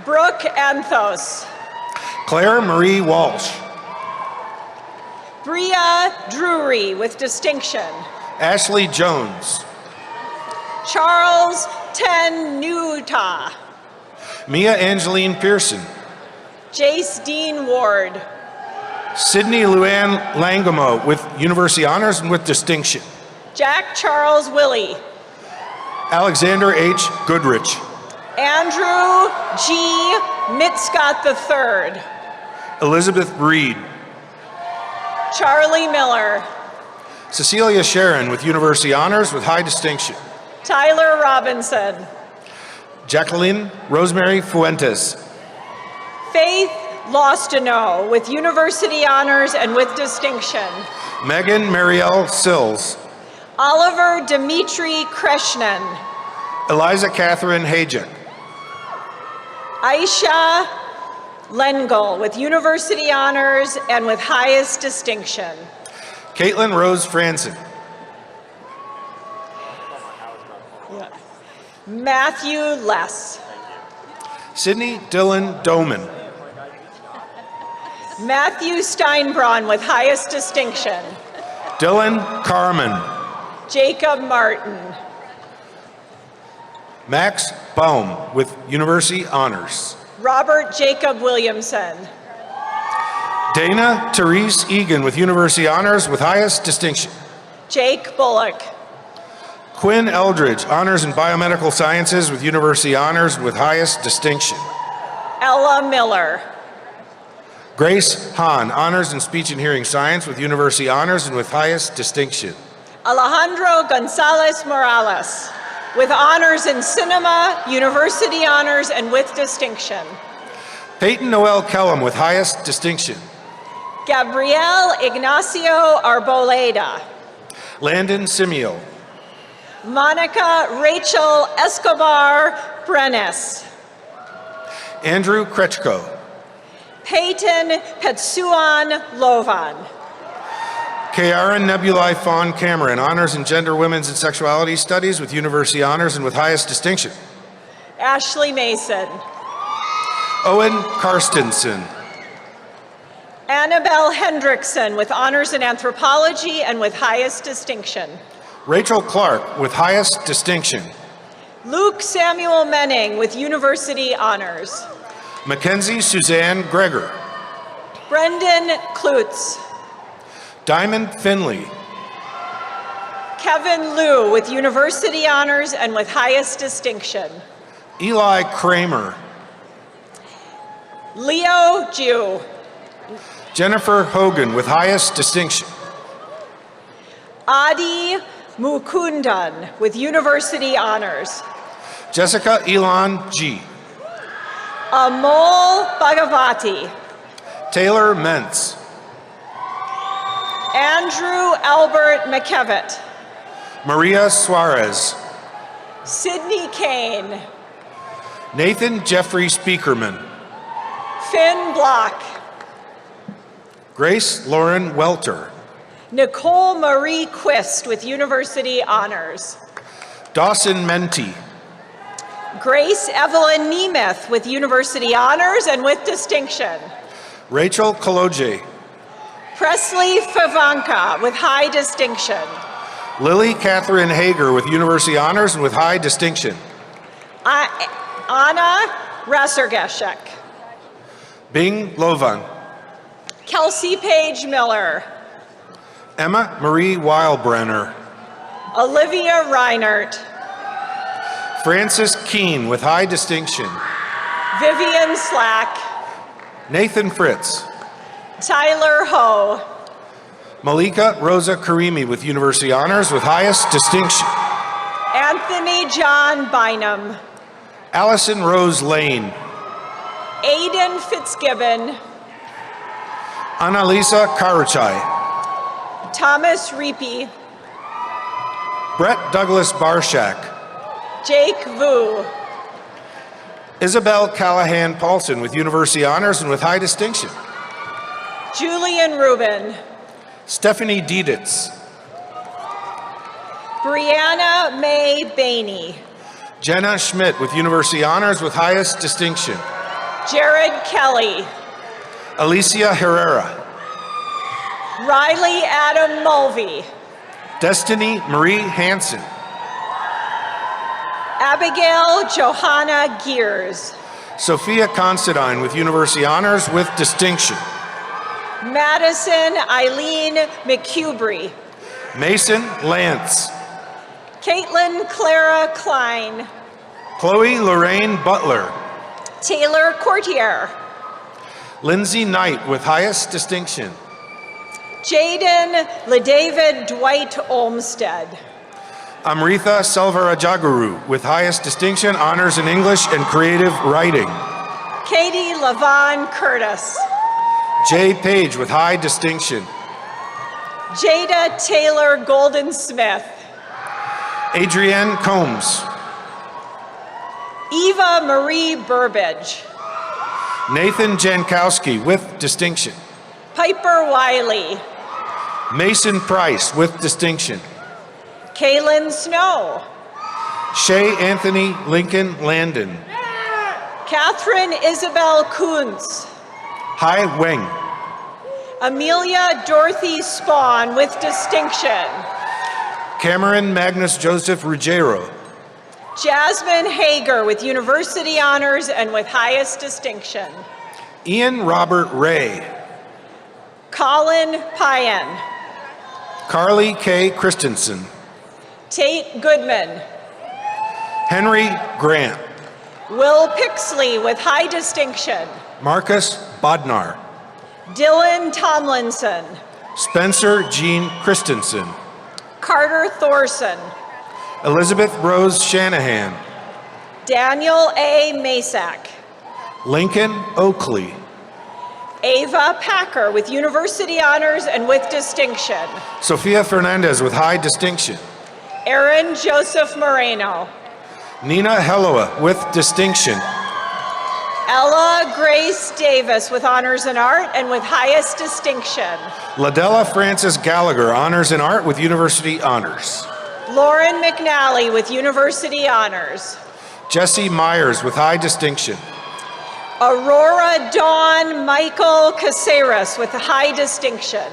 Brooke Anthos. Claire Marie Walsh. Bria Drury with distinction. Ashley Jones. Charles Tenuta. Mia Angeline Pearson. Jace Dean Ward. Sydney Luann Langamo with university honors and with distinction. Jack Charles Willie. Alexander H. Goodrich. Andrew G. Mitzcott III. Elizabeth Reed. Charlie Miller. Cecilia Sharon with university honors with high distinction. Tyler Robinson. Jacqueline Rosemary Fuentes. Faith Lostino with university honors and with distinction. Megan Marielle Sills. Oliver Dmitry Kreshnin. Eliza Catherine Hajek. Aisha Lengel with University Honors and with highest distinction. Caitlin Rose Franson. Matthew Less. Sydney Dylan Doman. Matthew Steinbraun with highest distinction. Dylan Carmen. Jacob Martin. Max Baum with University Honors. Robert Jacob Williamson. Dana Therese Egan with University Honors with highest distinction. Jake Bullock. Quinn Eldridge, Honors in Biomedical Sciences with University Honors with highest distinction. Ella Miller. Grace Hahn, Honors in Speech and Hearing Science with University Honors and with highest distinction. Alejandro Gonzalez Morales with honors in cinema, University Honors, and with distinction. Peyton Noel Kellum with highest distinction. Gabriel Ignacio Arboleda. Landon Simeo. Monica Rachel Escobar Brenes. Andrew Kretschko. Peyton Petsuan Lovan. Kiara Nebulae Fawn Cameron, Honors in Gender, Women's, and Sexuality Studies with University Honors and with highest distinction. Ashley Mason. Owen Karstensen. Annabelle Hendrickson with honors in anthropology and with highest distinction. Rachel Clark with highest distinction. Luke Samuel Menning with University Honors. Mackenzie Suzanne Greger. Brendan Klutz. Diamond Finley. Kevin Liu with University Honors and with highest distinction. Eli Kramer. Leo Jew. Jennifer Hogan with highest distinction. Adi Mukundan with University Honors. Jessica Elon G. Amol Bhagavati. Taylor Mentz. Andrew Albert McKevitt. Maria Suarez. Sydney Kane. Nathan Jeffrey Speakerman. Finn Block. Grace Lauren Welter. Nicole Marie Quist with University Honors. Dawson Menti. Grace Evelyn Nemeth with University Honors and with distinction. Rachel Koloje. Presley Favanka with high distinction. Lily Catherine Hager with University Honors and with high distinction. Anna Rassergeshek. Bing Lovan. Kelsey Page Miller. Emma Marie Weilbrenner. Olivia Reinert. Francis Keene with high distinction. Vivian Slack. Nathan Fritz. Tyler Ho. Malika Rosa Karimi with University Honors with highest distinction. Anthony John Bynum. Allison Rose Lane. Aiden Fitzgibbon. Annalisa Karuchai. Thomas Reapy. Brett Douglas Barshak. Jake Vu. Isabel Callahan Paulson with University Honors and with high distinction. Julian Rubin. Stephanie Dieditz. Brianna May Bainey. Jenna Schmidt with University Honors with highest distinction. Jared Kelly. Alicia Herrera. Riley Adam Mulvey. Destiny Marie Hansen. Abigail Johanna Gears. Sophia Considine with University Honors with distinction. Madison Eileen McHubry. Mason Lance. Caitlin Clara Klein. Chloe Lorraine Butler. Taylor Courtier. Lindsay Knight with highest distinction. Jaden LeDavid Dwight Olmsted. Amritha Selvarajaguru with highest distinction, honors in English and creative writing. Katie Lavon Curtis. Jay Page with high distinction. Jada Taylor Golden Smith. Adrienne Combs. Eva Marie Burbage. Nathan Jankowski with distinction. Piper Wiley. Mason Price with distinction. Kaylin Snow. Shay Anthony Lincoln Landon. Catherine Isabel Kuntz. Hai Weng. Amelia Dorothy Spawn with distinction. Cameron Magnus Joseph Ruggiero. Jasmine Hager with university honors and with highest distinction. Ian Robert Ray. Colin Payan. Carly K. Christensen. Tate Goodman. Henry Grant. Will Pixley with high distinction. Marcus Bodnar. Dylan Tomlinson. Spencer Jean Christensen. Carter Thorson. Elizabeth Rose Shanahan. Daniel A. Masak. Lincoln Oakley. Ava Packer with university honors and with distinction. Sofia Fernandez with high distinction. Aaron Joseph Moreno. Nina Helloa with distinction. Ella Grace Davis with honors in art and with highest distinction. Ladella Francis Gallagher, honors in art with university honors. Lauren McNally with university honors. Jesse Myers with high distinction. Aurora Dawn Michael Caceres with high distinction.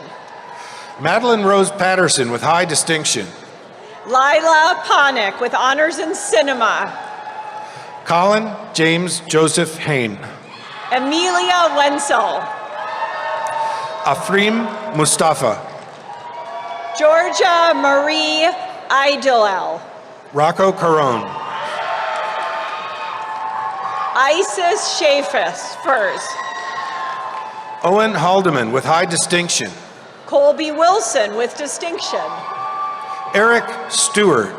Madeline Rose Patterson with high distinction. Lila Ponick with honors in cinema. Colin James Joseph Hain. Amelia Wenzel. Afrim Mustafa. Georgia Marie Idolel. Rocco Caron. Isis Shafis Furs. Owen Haldeman with high distinction. Colby Wilson with distinction. Eric Stewart.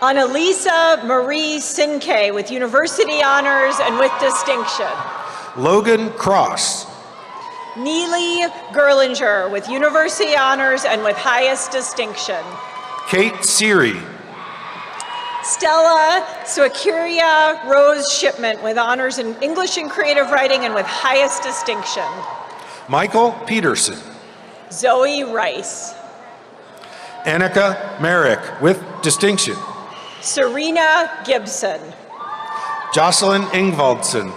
Annalisa Marie Sinke with university honors and with distinction. Logan Cross. Neely Gerlinger with university honors and with highest distinction. Kate Seary. Stella Suakiria Rose Shipment with honors in English and creative writing and with highest distinction. Michael Peterson. Zoe Rice. Annika Merrick with distinction. Serena Gibson. Jocelyn Ingvaldson.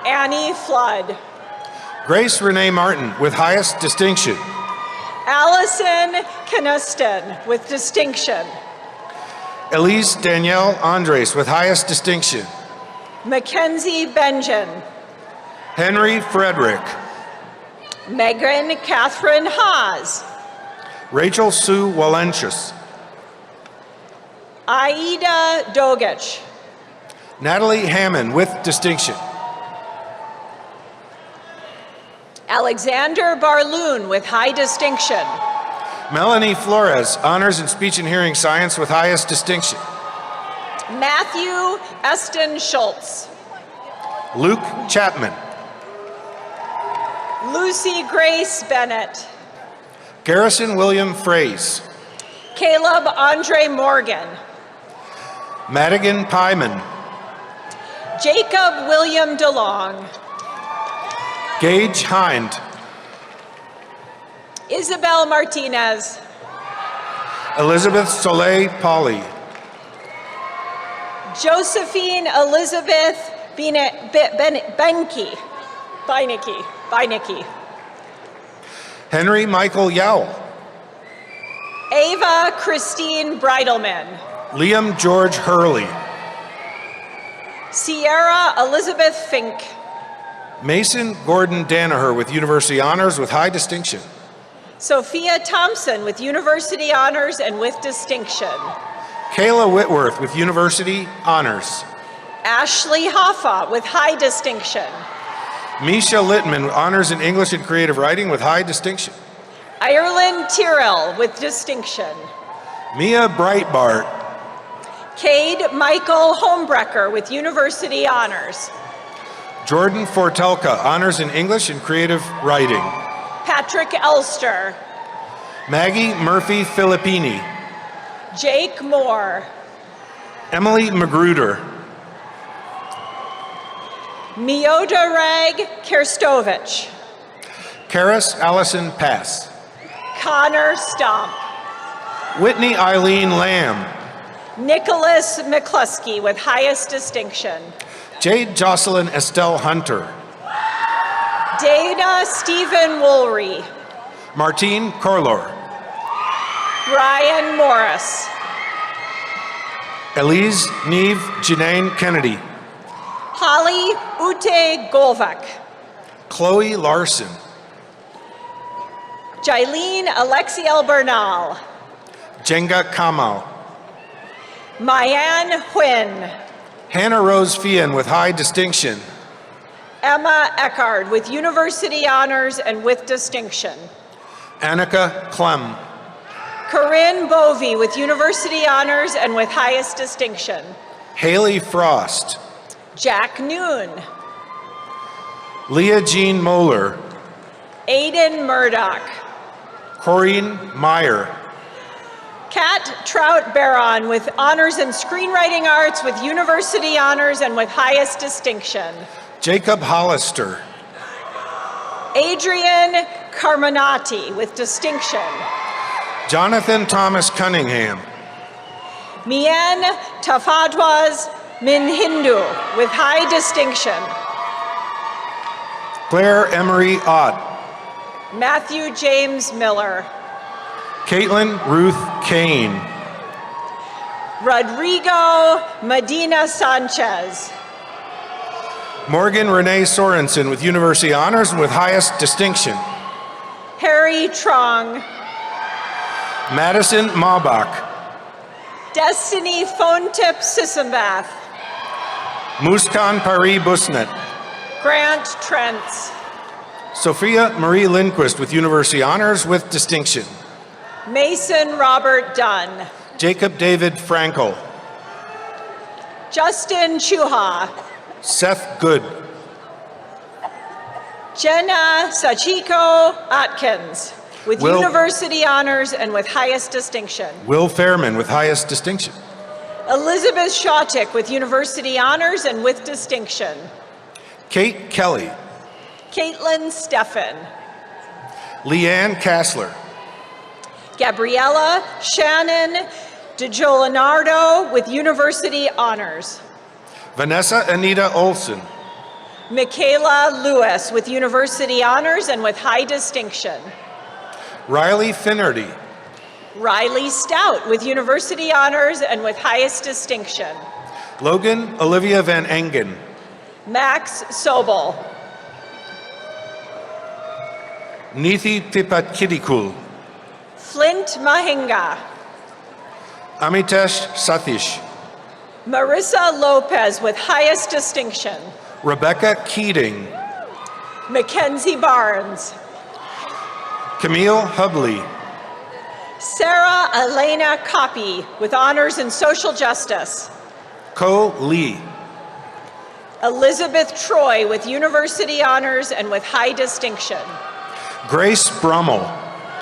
Annie Flood. Grace Renee Martin with highest distinction. Allison Knusten with distinction. Elise Danielle Andres with highest distinction. Mackenzie Benjen. Henry Frederick. Megan Catherine Haas. Rachel Sue Walentius. Aida Dogich. Natalie Hammond with distinction. Alexander Barloon with high distinction. Melanie Flores, honors in speech and hearing science with highest distinction. Matthew Eston Schultz. Luke Chapman. Lucy Grace Bennett. Garrison William Fraze. Caleb Andre Morgan. Madigan Pyman. Jacob William DeLong. Gage Hind. Isabel Martinez. Elizabeth Soleil Polly. Josephine Elizabeth Beinecke. Henry Michael Yowell. Ava Christine Breidelman. Liam George Hurley. Sierra Elizabeth Fink. Mason Gordon Danaher with university honors with high distinction. Sophia Thompson with university honors and with distinction. Kayla Whitworth with university honors. Ashley Hoffa with high distinction. Misha Littman, honors in English and creative writing with high distinction. Ireland Tyrrell with distinction. Mia Breitbart. Cade Michael Homebrecker with university honors. Jordan Fortelka, honors in English and creative writing. Patrick Elster. Maggie Murphy Filippini. Jake Moore. Emily Magruder. Miodrag Kerstovich. Karis Allison Pass. Connor Stomp. Whitney Eileen Lamb. Nicholas McCluskey with highest distinction. Jade Jocelyn Estelle Hunter. Dana Stephen Woolry. Martine Corlor. Brian Morris. Elise Neve Janine Kennedy. Holly Ute Golvak. Chloe Larson. Jailene Alexiel Bernal. Jenga Kamal. Mayan Huynh. Hannah Rose Fian with high distinction. Emma Eckard with university honors and with distinction. Annika Clem. Corinne Bovey with university honors and with highest distinction. Haley Frost. Jack Noon. Leah Jean Moeller. Aiden Murdoch. Corinne Meyer. Kat Trout Barron with honors in screenwriting arts with university honors and with highest distinction. Jacob Hollister. Adrian Carminati with distinction. Jonathan Thomas Cunningham. Mien Tafadwaz Minhindu with high distinction. Claire Emery Ott. Matthew James Miller. Caitlin Ruth Kane. Rodrigo Medina Sanchez. Morgan Renee Sorensen with university honors and with highest distinction. Harry Trong. Madison Maubach. Destiny Phonetip Sissambath. Muskan Pari Busnet. Grant Trentz. Sophia Marie Lindquist with university honors with distinction. Mason Robert Dunn. Jacob David Frankel. Justin Chuha. Seth Good. Jenna Sachiko Atkins with Will- university honors and with highest distinction. Will Fairman with highest distinction. Elizabeth Shawtick with university honors and with distinction. Kate Kelly. Caitlin Steffen. Leanne Kassler. Gabriella Shannon DeGiolinardo with university honors. Vanessa Anita Olson. Michaela Lewis with university honors and with high distinction. Riley Finnerty. Riley Stout with university honors and with highest distinction. Logan Olivia Van Engen. Max Sobel. Nithi Tipatkidikul. Flint Mahinga. Amitesh Satish. Marissa Lopez with highest distinction. Rebecca Keating. Mackenzie Barnes. Camille Hubley. Sarah Elena Copy with honors in social justice. Ko Lee. Elizabeth Troy with university honors and with high distinction. Grace Brummel.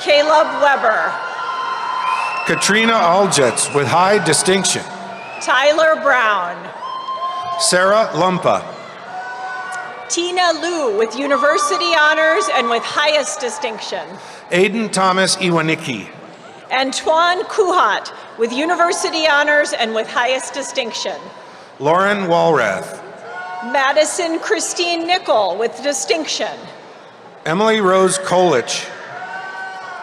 Caleb Weber. Katrina Aljets with high distinction. Tyler Brown. Sarah Lumpa. Tina Liu with university honors and with highest distinction. Aiden Thomas Iwanicki. Antoine Kuhat with university honors and with highest distinction. Lauren Walrath. Madison Christine Nickel with distinction. Emily Rose Kolich.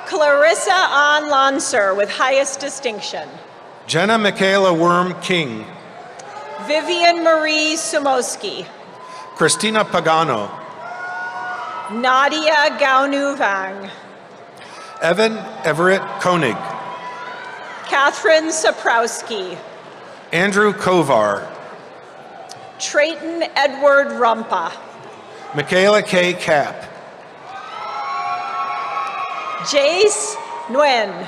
Clarissa Ann Lancer with highest distinction. Jenna Michaela Worm King. Vivian Marie Sumoski. Christina Pagano. Nadia Gaunu Vang. Evan Everett Koenig. Catherine Saprowski. Andrew Kovar. Trayton Edward Rumpa. Michaela K. Kapp. Jace Nguyen.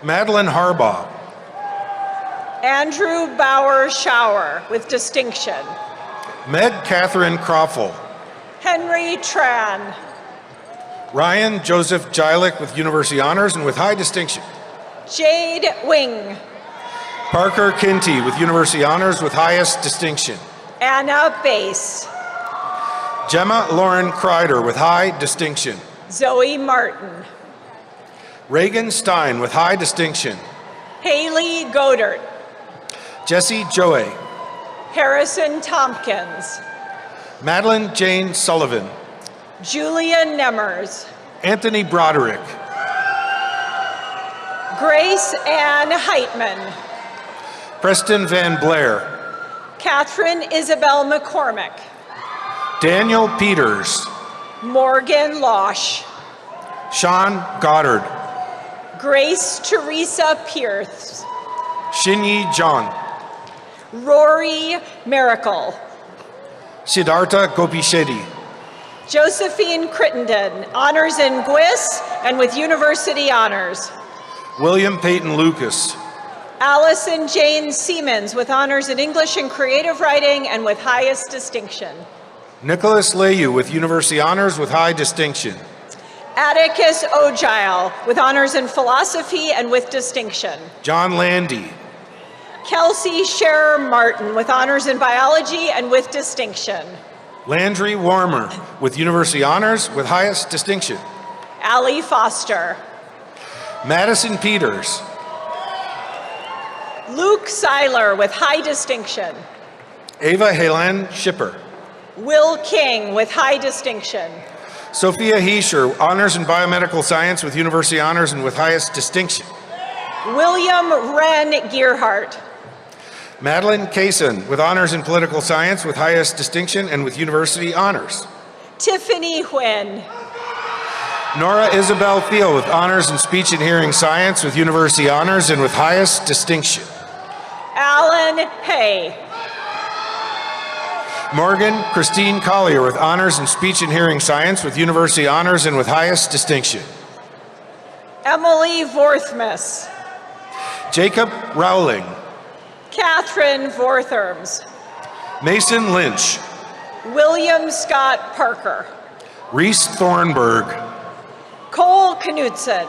Madeline Harbaugh. Andrew Bauer Shower with distinction. Meg Catherine Croffel. Henry Tran. Ryan Joseph Jilick with university honors and with high distinction. Jade Wing. Parker Kinty with University Honors with highest distinction. Anna Bass. Gemma Lauren Kreider with high distinction. Zoe Martin. Reagan Stein with high distinction. Haley Godert. Jesse Joey. Harrison Tompkins. Madeline Jane Sullivan. Julia Nemmers. Anthony Broderick. Grace Ann Heitman. Preston Van Blair. Catherine Isabel McCormick. Daniel Peters. Morgan Losh. Sean Goddard. Grace Teresa Pierce. Shinyi John. Rory Miracle. Siddhartha Gopishetty. Josephine Crittenden, honors in GWIS and with university honors. William Peyton Lucas. Allison Jane Siemens with honors in English and creative writing and with highest distinction. Nicholas Layu with university honors with high distinction. Atticus Ogile with honors in philosophy and with distinction. John Landy. Kelsey Scherer Martin with honors in biology and with distinction. Landry Warmer with university honors with highest distinction. Allie Foster. Madison Peters. Luke Seiler with high distinction. Ava Helen Schipper. Will King with high distinction. Sophia Heischer, honors in biomedical science with university honors and with highest distinction. William Wren Gearhart. Madeline Kaysen with honors in political science with highest distinction and with university honors. Tiffany Huynh. Nora Isabel Thiel with honors in speech and hearing science with university honors and with highest distinction. Alan Hay. Morgan Christine Collier with honors in speech and hearing science with university honors and with highest distinction. Emily Vorthmus. Jacob Rowling. Catherine Vortherms. Mason Lynch. William Scott Parker. Reese Thornburg. Cole Knutson.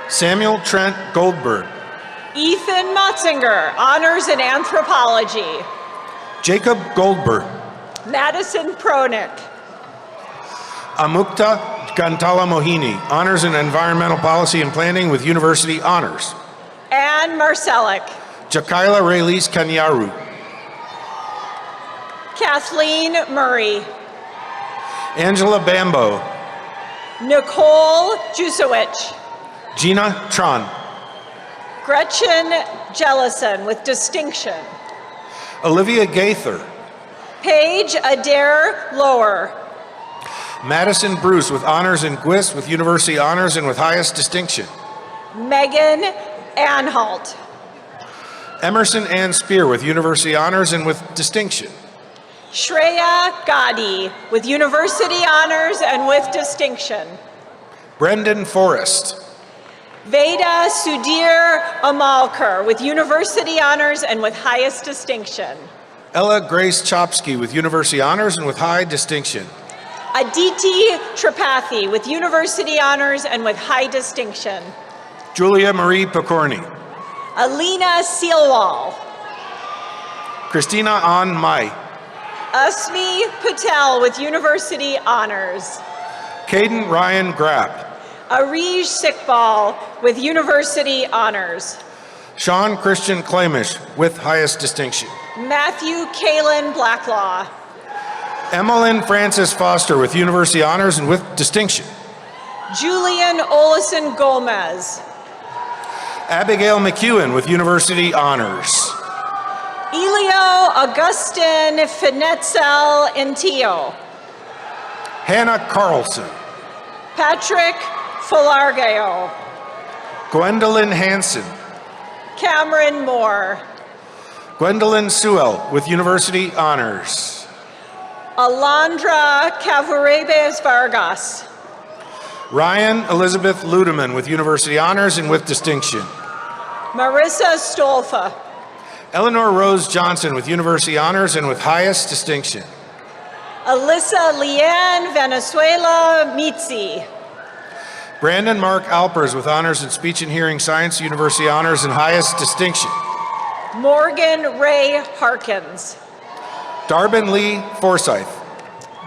Samuel Trent Goldberg. Ethan Motzinger, honors in anthropology. Jacob Goldberg. Madison Pronick. Amukta Gantala Mohini, honors in environmental policy and planning with university honors. Anne Marcelic. Jakaila Rayleigh Kanyaru. Kathleen Murray. Angela Bambo. Nicole Jusowich. Gina Tron. Gretchen Jellison with distinction. Olivia Gaither. Paige Adair Lower. Madison Bruce with honors in GWIS with university honors and with highest distinction. Megan Anhalt. Emerson Ann Spear with university honors and with distinction. Shreya Gadi with university honors and with distinction. Brendan Forrest. Veda Sudhir Amalkar with university honors and with highest distinction. Ella Grace Chopsky with university honors and with high distinction. Aditi Tripathi with university honors and with high distinction. Julia Marie Picorni. Alina Sealwall. Christina An Mai. Asmi Patel with university honors. Caden Ryan Grapp. Arij Sikbal with university honors. Sean Christian Klamish with highest distinction. Matthew Kalen Blacklaw. Emmeline Francis Foster with university honors and with distinction. Julian Olison Gomez. Abigail McEwen with university honors. Elio Augustin Finetzel Intio. Hannah Carlson. Patrick Falargeo. Gwendolyn Hanson. Cameron Moore. Gwendolyn Sewell with university honors. Alondra Cavarebes Vargas. Ryan Elizabeth Ludeman with university honors and with distinction. Marissa Stolfa. Eleanor Rose Johnson with university honors and with highest distinction. Alyssa Leanne Venezuela Mitzi. Brandon Mark Alpers with honors in speech and hearing science, university honors and highest distinction. Morgan Ray Harkins. Darbin Lee Forsyth.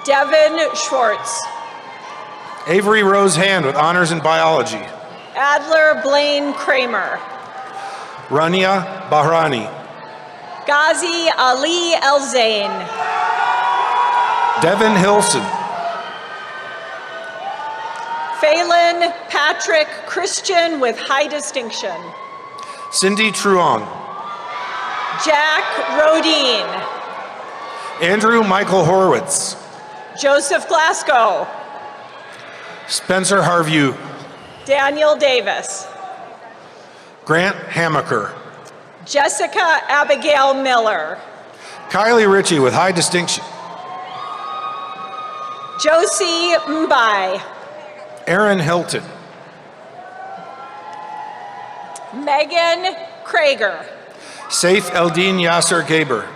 Devin Schwartz. Avery Rose Hand with honors in biology. Adler Blaine Kramer. Rania Bahrani. Ghazi Ali El Zain. Devin Hilson. Phelan Patrick Christian with high distinction. Cindy Truong. Jack Rodine. Andrew Michael Horwitz. Joseph Glasgow. Spencer Harview. Daniel Davis. Grant Hamaker. Jessica Abigail Miller. Kylie Ritchie with high distinction. Josie Mbai. Aaron Hilton. Megan Krager. Saif Eldin Yasser Gaber.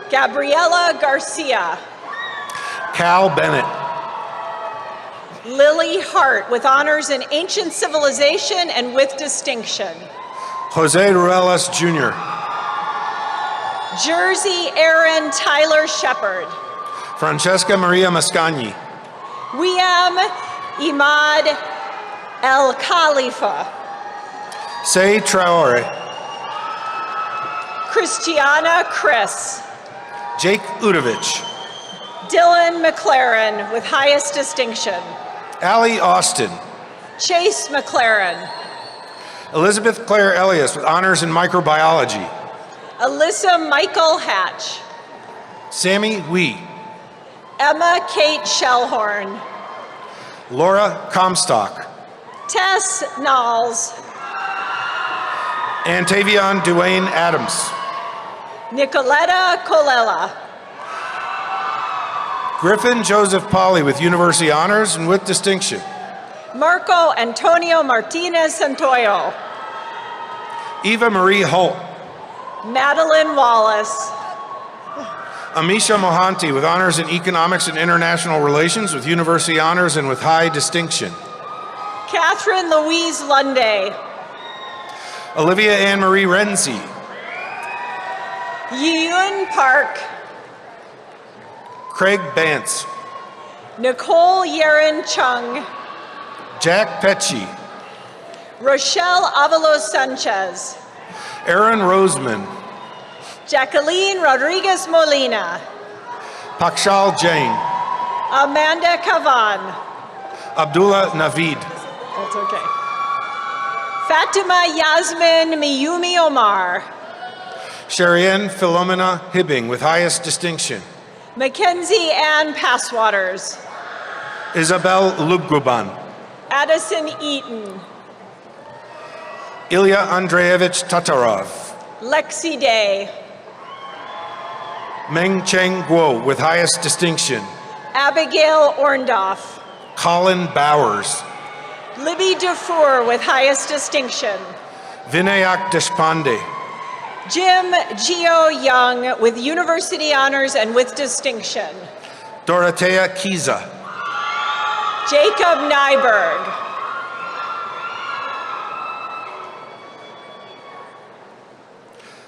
Gabriela Garcia. Cal Bennett. Lily Hart with honors in ancient civilization and with distinction. Jose Ruelas Jr. Jersey Aaron Tyler Shepard. Francesca Maria Mascagni. Wiam Imad El Khalifa. Say Traore. Christiana Chris. Jake Udovich. Dylan McLaren with highest distinction. Allie Austin. Chase McLaren. Elizabeth Claire Elias with honors in microbiology. Alyssa Michael Hatch. Sammy Wee. Emma Kate Shellhorn. Laura Comstock. Tess Knowles. Antavion Duane Adams. Nicoletta Colella. Griffin Joseph Polly with university honors and with distinction. Marco Antonio Martinez Santoyo. Eva Marie Holt. Madeline Wallace. Amisha Mohanty with honors in economics and international relations with university honors and with high distinction. Catherine Louise Lunday. Olivia Ann Marie Renzi. Yiyun Park. Craig Bantz. Nicole Yeren Chung. Jack Petchy. Rochelle Avalos Sanchez. Aaron Roseman. Jacqueline Rodriguez Molina. Pakshal Jain. Amanda Kavan. Abdullah Navid. That's okay. Fatima Yasmin Miyumi Omar. Sharianne Philomena Hibbing with highest distinction. Mackenzie Ann Passwaters. Isabel Lubguban. Addison Eaton. Ilya Andreevich Tatarov. Lexi Day. Meng Cheng Guo with highest distinction. Abigail Orndorff. Colin Bowers. Libby Dufour with highest distinction. Vinayak Deshpande. Jim Geo Young with university honors and with distinction. Dorothea Kiza. Jacob Nyberg.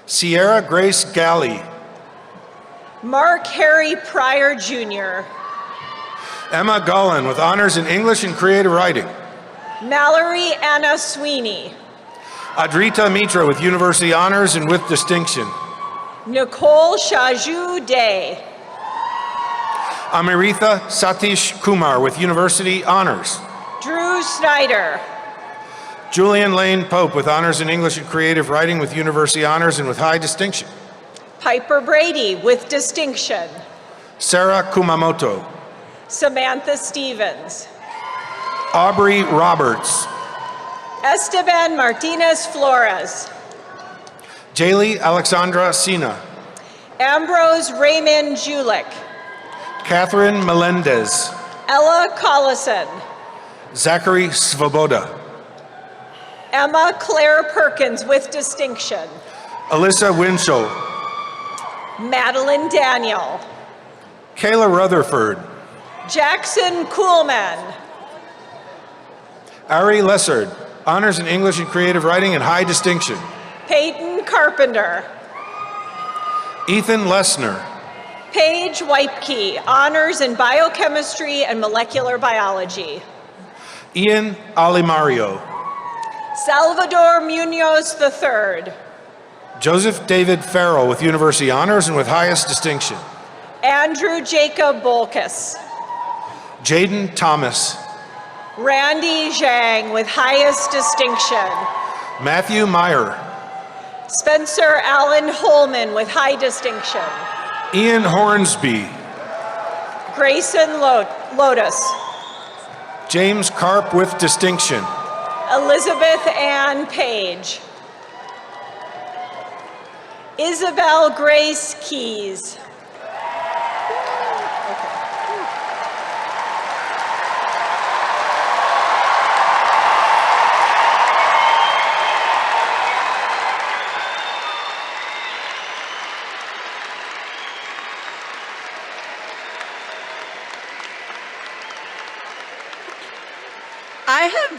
Sierra Grace Galley. Mark Harry Pryor Jr. Emma Gullen with honors in English and creative writing. Mallory Anna Sweeney. Adrita Mitra with university honors and with distinction. Nicole Shaju Day. Amiritha Satish Kumar with university honors. Drew Snyder. Julian Lane Pope with honors in English and creative writing with university honors and with high distinction. Piper Brady with distinction. Sarah Kumamoto. Samantha Stevens. Aubrey Roberts. Esteban Martinez Flores. Jaylee Alexandra Sina. Ambrose Raymond Julik. Catherine Melendez. Ella Collison. Zachary Svoboda. Emma Claire Perkins with distinction. Alyssa Winchell. Madeline Daniel. Kayla Rutherford. Jackson Kuhlman. Ari Lessard, honors in English and Creative Writing and high distinction. Peyton Carpenter. Ethan Lessner. Paige Weipke, honors in biochemistry and molecular biology. Ian Alimario. Salvador Munoz III. Joseph David Farrell with University Honors and with highest distinction. Andrew Jacob Bolkus. Jaden Thomas. Randy Zhang with highest distinction. Matthew Meyer. Spencer Allen Holman with high distinction. Ian Hornsby. Grayson Lotus. James Karp with distinction. Elizabeth Ann Page. Isabel Grace Keys.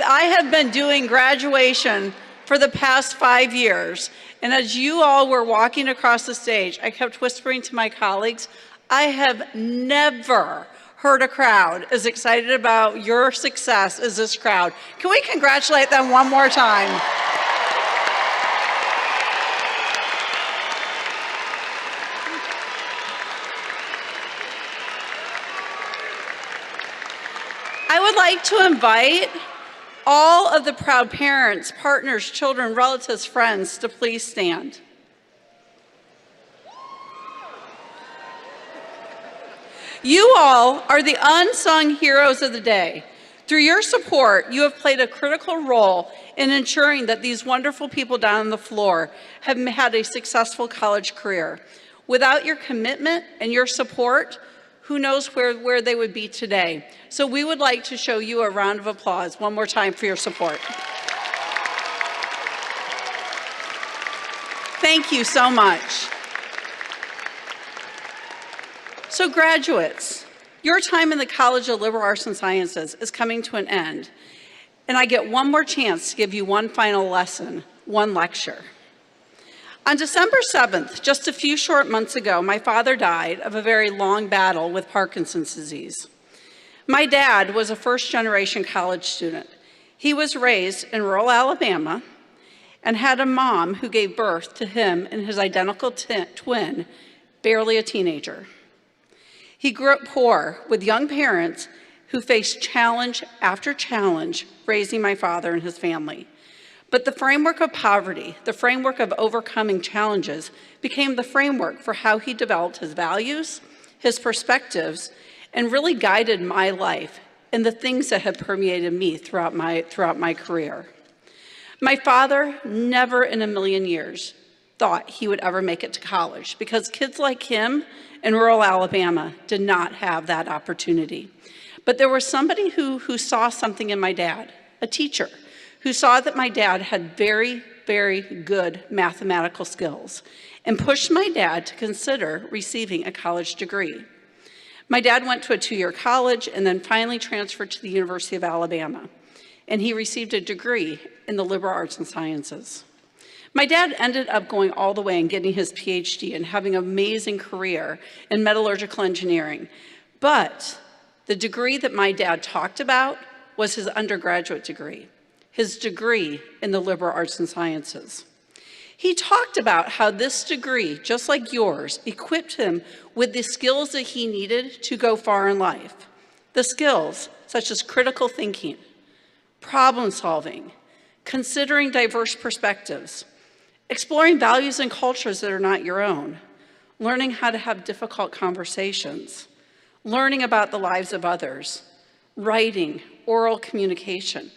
I have been doing graduation for the past 5 years, and as you all were walking across the stage, I kept whispering to my colleagues, I have never heard a crowd as excited about your success as this crowd. Can we congratulate them one more time? I would like to invite all of the proud parents, partners, children, relatives, friends to please stand. You all are the unsung heroes of the day. Through your support, you have played a critical role in ensuring that these wonderful people down on the floor have had a successful college career. Without your commitment and your support, who knows where they would be today. So we would like to show you a round of applause one more time for your support. Thank you so much. So graduates, your time in the College of Liberal Arts and Sciences is coming to an end, and I get one more chance to give you one final lesson, one lecture. On December 7th, just a few short months ago, my father died of a very long battle with Parkinson's disease. My dad was a first-generation college student. He was raised in rural Alabama and had a mom who gave birth to him and his identical twin, barely a teenager. He grew up poor with young parents who faced challenge after challenge raising my father and his family. But the framework of poverty, the framework of overcoming challenges, became the framework for how he developed his values, his perspectives, and really guided my life and the things that have permeated me throughout my career. My father never in a million years thought he would ever make it to college because kids like him in rural Alabama did not have that opportunity. But there was somebody who saw something in my dad, a teacher, who saw that my dad had very, very good mathematical skills and pushed my dad to consider receiving a college degree. My dad went to a 2-year college and then finally transferred to the University of Alabama, and he received a degree in the liberal arts and sciences. My dad ended up going all the way and getting his PhD and having an amazing career in metallurgical engineering. But the degree that my dad talked about was his undergraduate degree, his degree in the liberal arts and sciences. He talked about how this degree, just like yours, equipped him with the skills that he needed to go far in life. The skills such as critical thinking, problem solving, considering diverse perspectives, exploring values and cultures that are not your own, learning how to have difficult conversations, learning about the lives of others, writing, oral communication.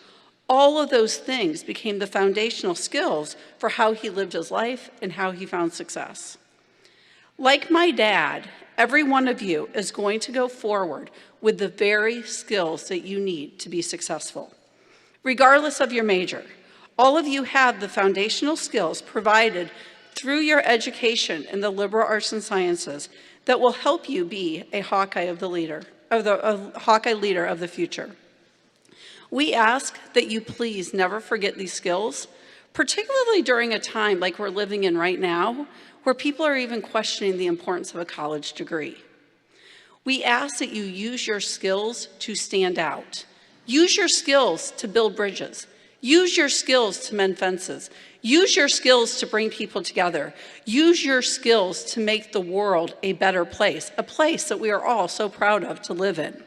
All of those things became the foundational skills for how he lived his life and how he found success. Like my dad, every one of you is going to go forward with the very skills that you need to be successful. Regardless of your major, all of you have the foundational skills provided through your education in the liberal arts and sciences that will help you be a Hawkeye leader of the future. We ask that you please never forget these skills, particularly during a time like we're living in right now, where people are even questioning the importance of a college degree. We ask that you use your skills to stand out. Use your skills to build bridges. Use your skills to mend fences. Use your skills to bring people together. Use your skills to make the world a better place, a place that we are all so proud of to live in.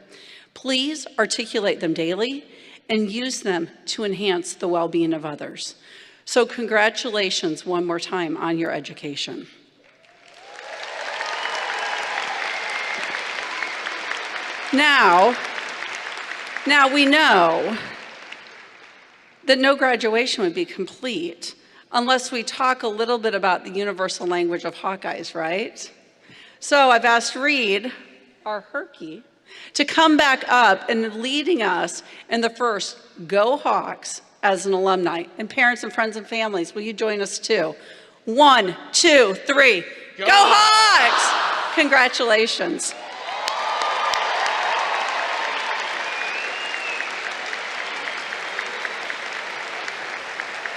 Please articulate them daily and use them to enhance the well-being of others. So congratulations one more time on your education. Now we know that no graduation would be complete unless we talk a little bit about the universal language of Hawkeyes, right? So I've asked Reed, our Herky, to come back up and leading us in the first Go Hawks as an alumni. And parents and friends and families, will you join us too? 1, 2, 3, Go Hawks! Congratulations.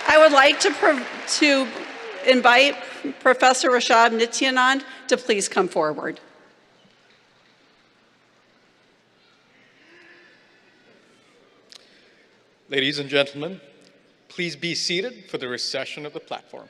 I would like to invite Professor Rashad Nityanand to please come forward. Ladies and gentlemen, please be seated for the recession of the platform.